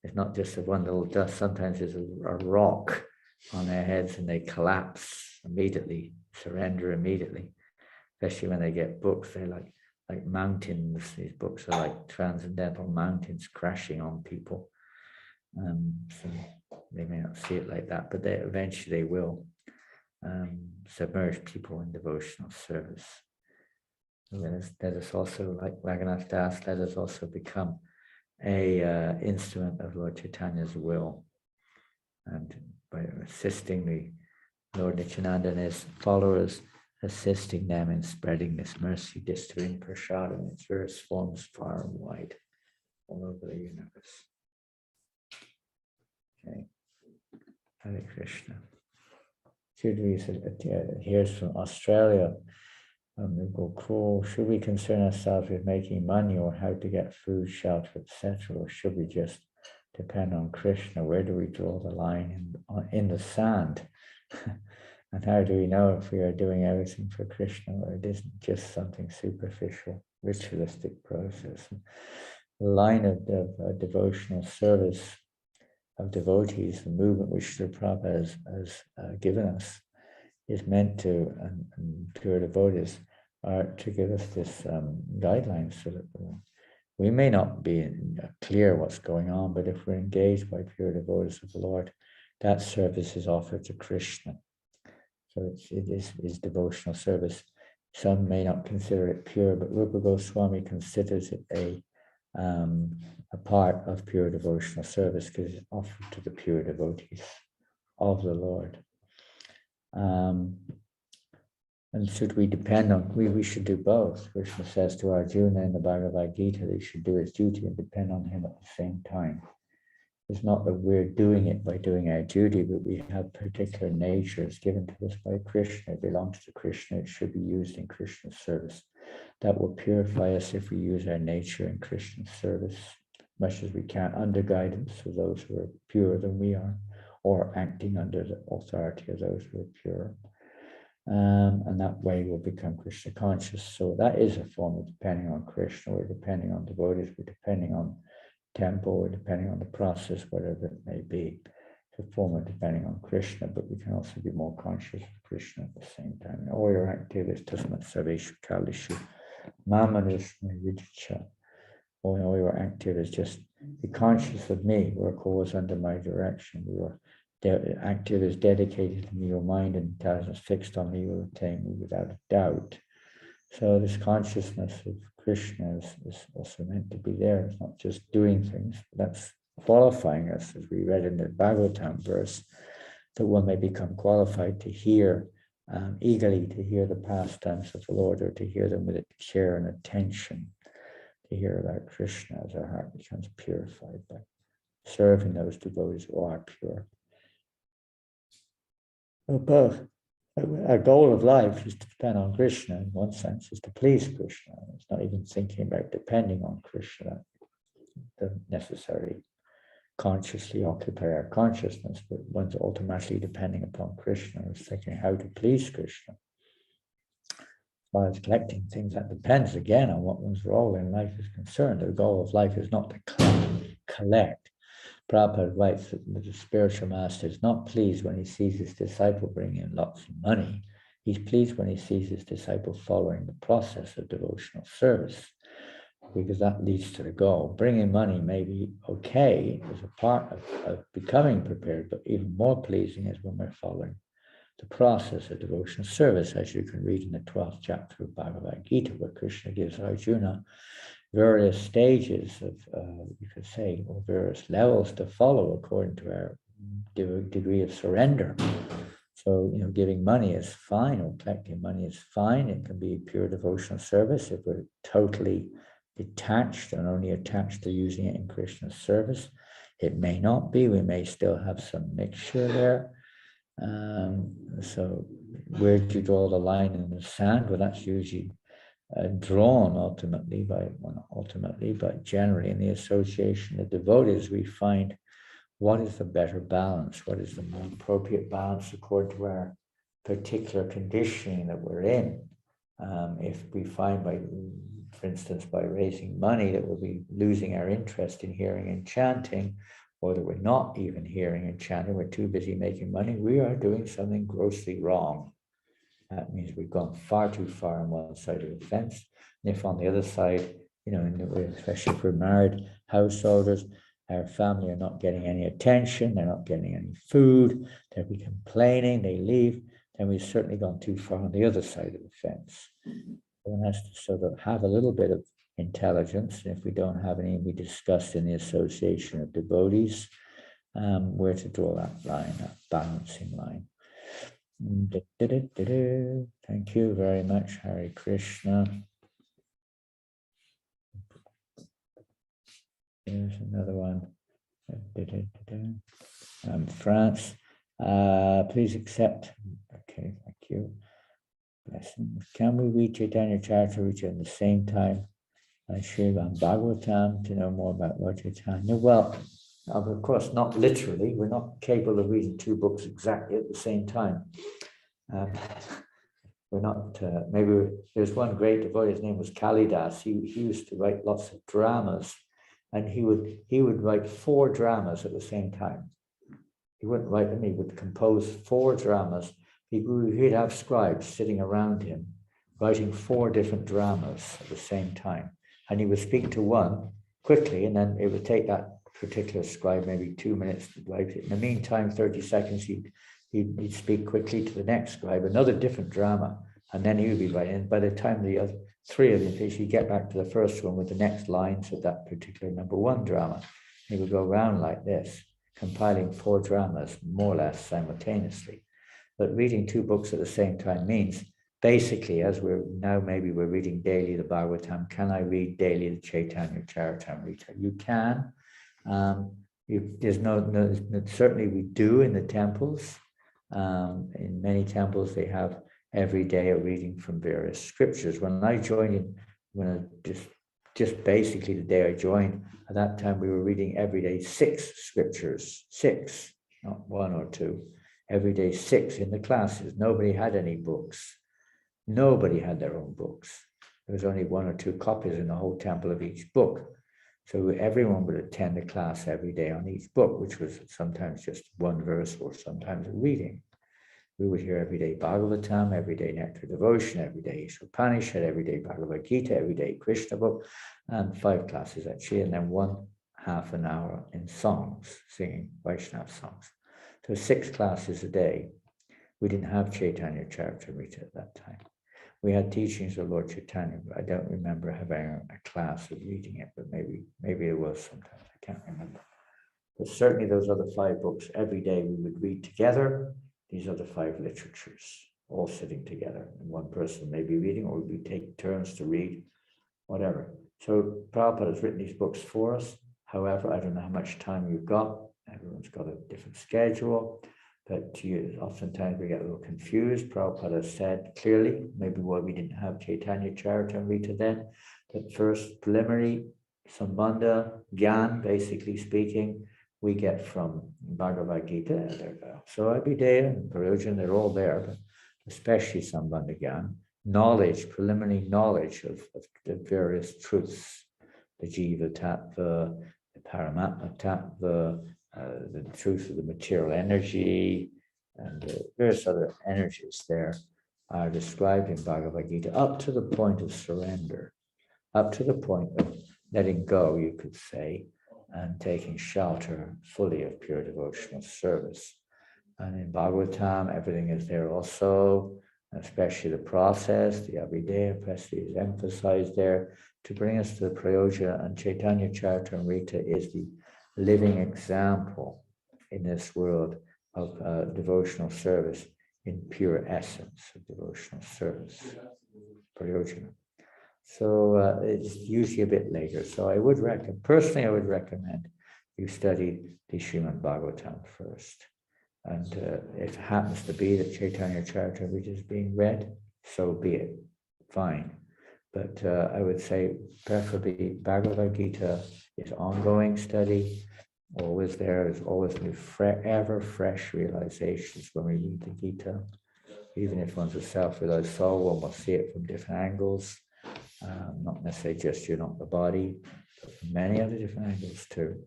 it's not just a one little dust, sometimes there's a rock on their heads and they collapse immediately, surrender immediately, especially when they get books. They're like mountains. These books are like transcendental mountains crashing on people. So they may not see it like that, but eventually they will submerge people in devotional service. Let us also, like Raghunath Das, let us also become a instrument of Lord Chaitanya's will, and by assisting the Lord Nityananda and his followers, assisting them in spreading this mercy, distributing prasad in its various forms far and wide, all over the universe. Okay. Hare Krishna. Here's from Australia. Should we concern ourselves with making money or how to get food, shelter, etc., or should we just depend on Krishna? Where do we draw the line in the sand? And how do we know if we are doing everything for Krishna or it isn't just something superficial, ritualistic process? The line of devotional service of devotees, the movement which Srila Prabhupada has given us, is meant to, and pure devotees are to give us this guidelines so that we may not be clear what's going on, but if we're engaged by pure devotees of the Lord, that service is offered to Krishna. So it is devotional service. Some may not consider it pure, but Rupa Goswami considers it a part of pure devotional service because it's offered to the pure devotees of the Lord. And should we depend on, we should do both. Krishna says to Arjuna in the Bhagavad Gita that he should do his duty and depend on him at the same time. It's not that we're doing it by doing our duty, but we have particular natures given to us by Krishna. It belongs to Krishna. It should be used in Krishna's service. That will purify us if we use our nature in Krishna's service, much as we can, under guidance of those who are purer than we are, or acting under the authority of those who are pure. And that way we'll become Krishna conscious. So that is a form of depending on Krishna. We're depending on devotees. We're depending on temple. We're depending on the process, whatever it may be. It's a form of depending on Krishna, but we can also be more conscious of Krishna at the same time. All your activities, tasmat sarveshu kalishu, mamanusma vidicha. All your activities, just be conscious of me. Work always under my direction. Your active is dedicated to me. Your mind and intelligence fixed on me. You will attain me without a doubt. So this consciousness of Krishna is also meant to be there. It's not just doing things. That's qualifying us, as we read in the Bhagavatam verse, that one may become qualified to hear, eagerly to hear the pastimes of the Lord, or to hear them with care and attention, to hear about Krishna as our heart becomes purified by serving those devotees who are pure. Both. Our goal of life is to depend on Krishna, in one sense, is to please Krishna. It's not even thinking about depending on Krishna. It doesn't necessarily consciously occupy our consciousness, but one's automatically depending upon Krishna, is thinking how to please Krishna. As far as collecting things, that depends again on what one's role in life is concerned. The goal of life is not to collect. Prabhupada writes that the spiritual master is not pleased when he sees his disciple bring in lots of money. He's pleased when he sees his disciple following the process of devotional service, because that leads to the goal. Bringing money may be okay as a part of becoming prepared, but even more pleasing is when we're following the process of devotional service, as you can read in the 12th chapter of Bhagavad Gita, where Krishna gives Arjuna various stages of, you could say, or various levels to follow according to our degree of surrender. So, giving money is fine, or collecting money is fine. It can be pure devotional service if we're totally detached and only attached to using it in Krishna's service. It may not be. We may still have some mixture there. So where do you draw the line in the sand? Well, that's usually drawn ultimately well, not ultimately, but generally in the association of devotees, we find what is the better balance, what is the more appropriate balance according to our particular conditioning that we're in. If we find for instance, by raising money that we'll be losing our interest in hearing and chanting, or that we're not even hearing and chanting, we're too busy making money, we are doing something grossly wrong. That means we've gone far too far on one side of the fence. And if on the other side, especially if we're married householders, our family are not getting any attention, they're not getting any food, they'll be complaining, they leave, then we've certainly gone too far on the other side of the fence. One has to sort of have a little bit of intelligence. And if we don't have any, we discussed in the association of devotees where to draw that line, that balancing line. Thank you very much, Hare Krishna. Here's another one. France. Please accept. Okay, thank you. Blessings. Can we read Chaitanya Charitamrita at the same time as Srimad Bhagavatam to know more about Lord Chaitanya? Well, of course, not literally. We're not capable of reading two books exactly at the same time. We're not, maybe there's one great devotee, his name was Kalidas. He used to write lots of dramas, and he would write 4 dramas at the same time. He wouldn't write them, he would compose 4 dramas. He'd have scribes sitting around him, writing 4 different dramas at the same time. And he would speak to one quickly, and then it would take that particular scribe maybe 2 minutes to write it. In the meantime, 30 seconds, he'd speak quickly to the next scribe, another different drama, and then he would be writing. And by the time the other 3 of them finished, he'd get back to the first one with the next lines of that particular number 1 drama. He would go around like this, compiling 4 dramas, more or less simultaneously. But reading 2 books at the same time means, basically, as we're reading daily the Bhagavatam, can I read daily the Chaitanya Charitamrita? You can. Certainly we do in the temples. In many temples, they have every day a reading from various scriptures. When I joined just basically the day I joined, at that time we were reading every day 6 scriptures, 6, not 1 or 2, every day 6 in the classes. Nobody had any books. Nobody had their own books. There was only 1 or 2 copies in the whole temple of each book. So everyone would attend a class every day on each book, which was sometimes just 1 verse or sometimes a reading. We would hear every day Bhagavatam, every day Nectar Devotion, every day Upanishad, every day Bhagavad Gita, every day Krishna book, and 5 classes actually, and then 1/2 an hour in songs, singing Vaishnava songs. So 6 classes a day. We didn't have Chaitanya Charitamrita at that time. We had teachings of Lord Chaitanya, but I don't remember having a class of reading it, but maybe it was sometimes, I can't remember. But certainly those other 5 books, every day we would read together, these other 5 literatures, all sitting together. And one person may be reading, or we take turns to read, whatever. So Prabhupada has written these books for us. However, I don't know how much time you've got. Everyone's got a different schedule. But oftentimes we get a little confused. Prabhupada said clearly, maybe why we didn't have Chaitanya Charitamrita then, that first preliminary, Sambandha, Gyan, basically speaking, we get from Bhagavad Gita. So Abhidheya and Prayojan, they're all there, but especially Sambandha Gyan, knowledge, preliminary knowledge of the various truths, the Jiva Tattva, the Paramatma Tattva, the truth of the material energy, and various other energies there are described in Bhagavad Gita up to the point of surrender, up to the point of letting go, you could say, and taking shelter fully of pure devotional service. And in Bhagavatam, everything is there also, especially the process, the Abhidheya, especially is emphasized there to bring us to the Prayoja, and Chaitanya Charitamrita is the living example in this world of devotional service in pure essence of devotional service, Prayojana. So it's usually a bit later. So I would recommend, personally, I would recommend you study the Srimad Bhagavatam first. And if it happens to be that Chaitanya Charitamrita is being read, so be it, fine. But I would say preferably Bhagavad Gita is ongoing study, always there, is always new, ever fresh realizations when we read the Gita. Even if one's a self-realized soul, one will see it from different angles, not necessarily just you're not the body, but from many other different angles too.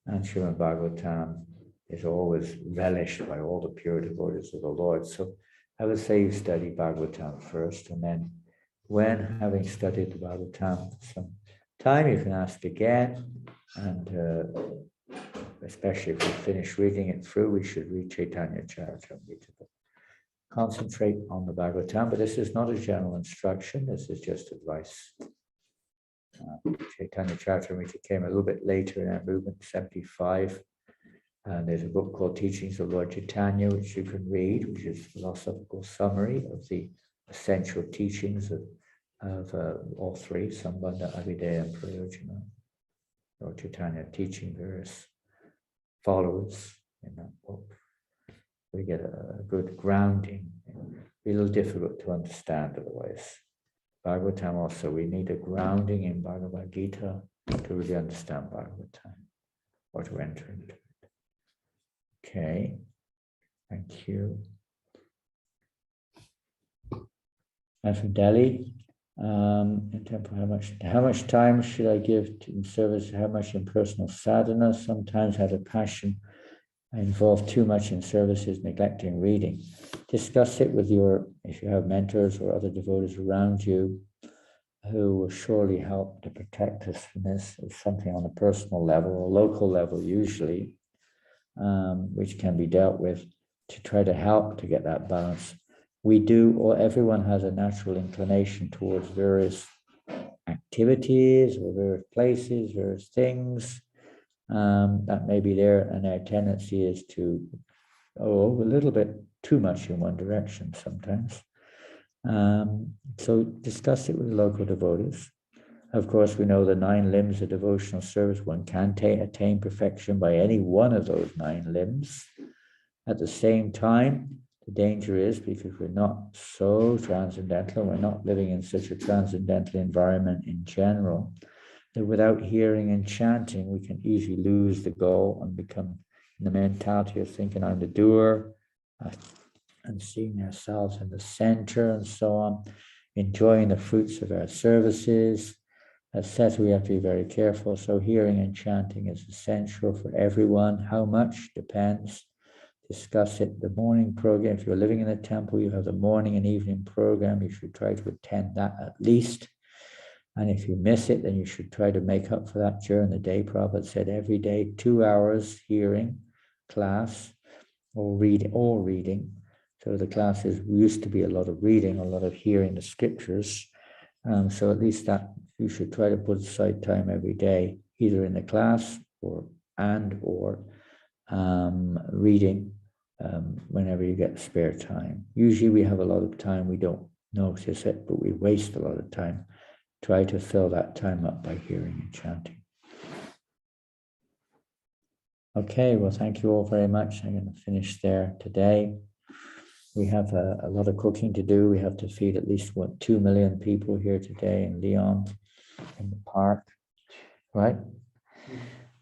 And Srimad Bhagavatam is always relished by all the pure devotees of the Lord. So I would say you study Bhagavatam first, and then when having studied the Bhagavatam for some time, you can ask again, and especially if we finish reading it through, we should read Chaitanya Charitamrita. Concentrate on the Bhagavatam, but this is not a general instruction, this is just advice. Chaitanya Charitamrita came a little bit later in our movement, 75. And there's a book called Teachings of Lord Chaitanya, which you can read, which is a philosophical summary of the essential teachings of all three, Sambandha, Abhidheya, and Prayojana. Lord Chaitanya teaching various followers in that book. We get a good grounding. Be a little difficult to understand otherwise. Bhagavatam also, we need a grounding in Bhagavad Gita to really understand Bhagavatam or to enter into it. Okay, thank you. And for Delhi, in terms of how much time should I give to in service? How much in personal sadhana? Sometimes out of passion, I involve too much in services, neglecting reading. Discuss it with if you have mentors or other devotees around you, who will surely help to protect us from this. It's something on a personal level or local level usually, which can be dealt with to try to help to get that balance. We do, or everyone has a natural inclination towards various activities or various places, various things that may be there, and our tendency is to go a little bit too much in one direction sometimes. So discuss it with local devotees. Of course, we know the 9 limbs of devotional service. One can attain perfection by any one of those 9 limbs. At the same time, the danger is because we're not so transcendental, we're not living in such a transcendental environment in general, that without hearing and chanting, we can easily lose the goal and become in the mentality of thinking I'm the doer, and seeing ourselves in the center and so on, enjoying the fruits of our services, etc. We have to be very careful. So hearing and chanting is essential for everyone. How much depends. Discuss it. The morning program, if you're living in a temple, you have the morning and evening program. You should try to attend that at least. And if you miss it, then you should try to make up for that during the day. Prabhupada said every day, 2 hours hearing class or reading. So the classes used to be a lot of reading, a lot of hearing the scriptures. So at least that you should try to put aside time every day, either in the class or reading whenever you get spare time. Usually we have a lot of time, we don't notice it, but we waste a lot of time. Try to fill that time up by hearing and chanting. Okay, well, thank you all very much. I'm going to finish there today. We have a lot of cooking to do. We have to feed at least 2 million people here today in Lyon, in the park, right?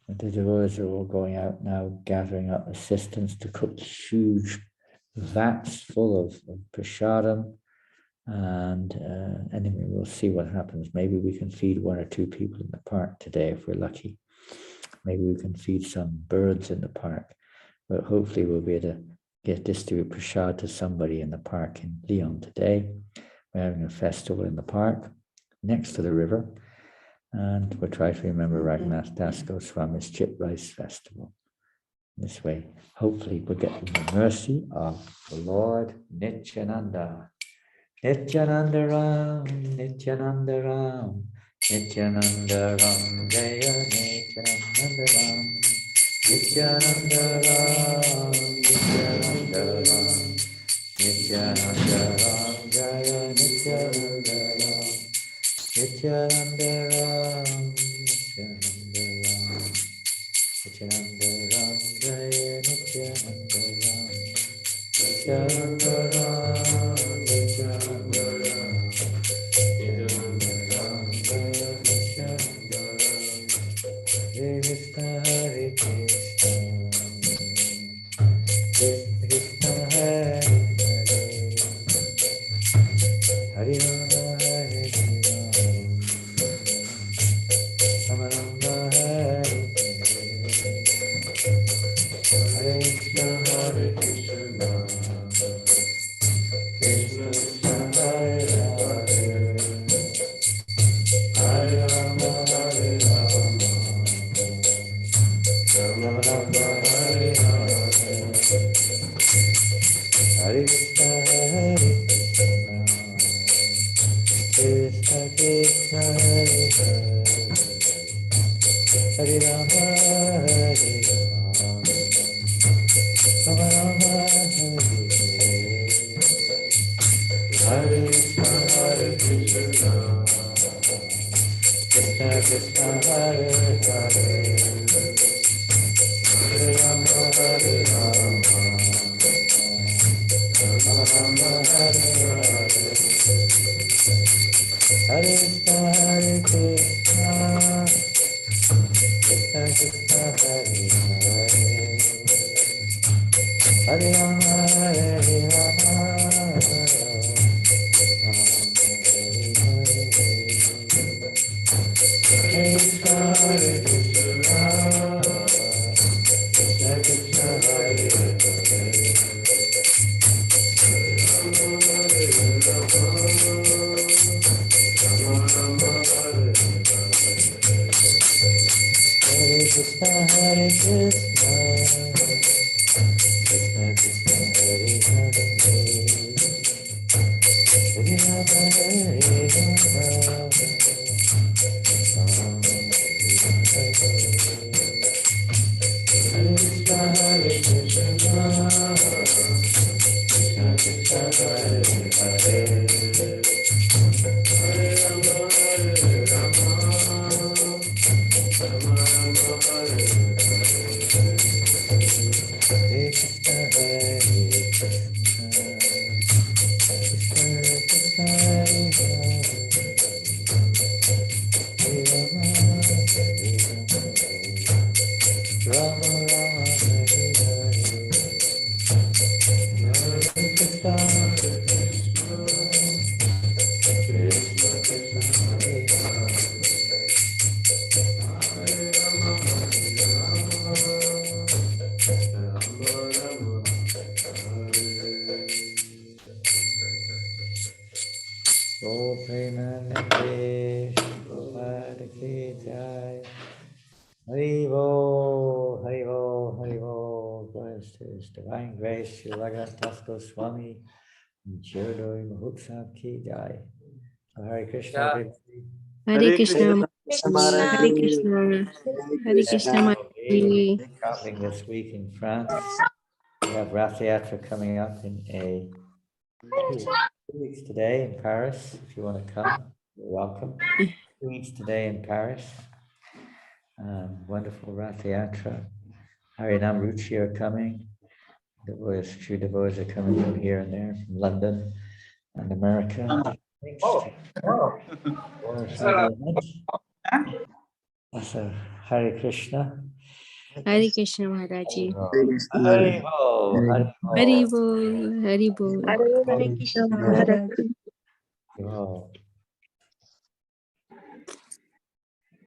And the devotees are all going out now, gathering up assistance to cook huge vats full of prasadam. And anyway, we'll see what happens. Maybe we can feed 1 or 2 people in the park today if we're lucky. Maybe we can feed some birds in the park. But hopefully we'll be able to distribute prasad to somebody in the park in Lyon today. We're having a festival in the park next to the river. And we'll try to remember Raghunath Das Goswami's Chip Rice Festival. This way, hopefully we'll get the mercy of the Lord Nityananda. Nityananda Ram, Nityananda Ram, Nityananda Ram, Jaya Nityananda Ram, Nityananda Ram, Nityananda Ram, Nityananda Ram, Jaya Nityananda Ram, Nityananda Ram, Nityananda Ram, Nityananda Ram, Jaya Nityananda Ram. Krishna, Hare Krishna, Krishna Krishna, Hare Hare, Hare Rama, Hare Rama, Rama Rama, Hare Hare, Hare Krishna, Hare Krishna, Krishna Krishna, Hare Hare, Hare Rama, Hare Rama, Rama Rama, Hare Hare, Hare Krishna, Hare Krishna, Krishna Krishna, Hare Hare, Hare Rama, Hare Rama, Rama Rama, Hare Krishna, Hare Krishna, Krishna Krishna, Hare Hare, Hare Rama, Hare Rama, Rama Rama, Hare Hare, Hare Krishna, Hare Krishna, Krishna Krishna, Hare Hare, Hare Rama, Hare Rama, Hare Krishna, Hare Krishna, Krishna Krishna, Hare Hare, Hare Krishna, Hare Krishna, Krishna Krishna, Hare Hare, Hare Rama, Hare Rama, Hare Krishna, Hare Krishna, Krishna Krishna, Hare Hare, Hare Rama, Hare Rama, Rama Rama, Hare Hare Krishna, Hare Krishna, Krishna Krishna, Hare Hare, Hare Rama, Hare Rama, Rama Rama, Hare Hare, Hare Krishna, Hare Krishna, Krishna Krishna, Hare Hare, Hare Rama, Hare Rama, Rama Rama, Hare. Go Premanande, Prabhupada Ki Jai. Haribo, Haribo, Haribo. Bless His Divine Grace, Sri Raghunath Goswami, and Chirodoi Mahotsav Ki Jai. So Hare Krishna, everybody. Hare Krishna, Krishna. Hare Krishna, Hare Krishna, And Mataji. traveling this week in France. We have Rath Yatra coming up in 2 weeks today in Paris. If you want to come, you're welcome. 2 weeks today in Paris. Wonderful Rath Yatra. Harinam Ruchi are coming. A few devotees are coming from here and there, from London and America. Thanks. So, Hare Krishna. Hare Krishna, Mataji. Hare Ho, Hare Ho. Hari Bol, Hari Bol. Hare Krishna Maharaj. Hare Ho.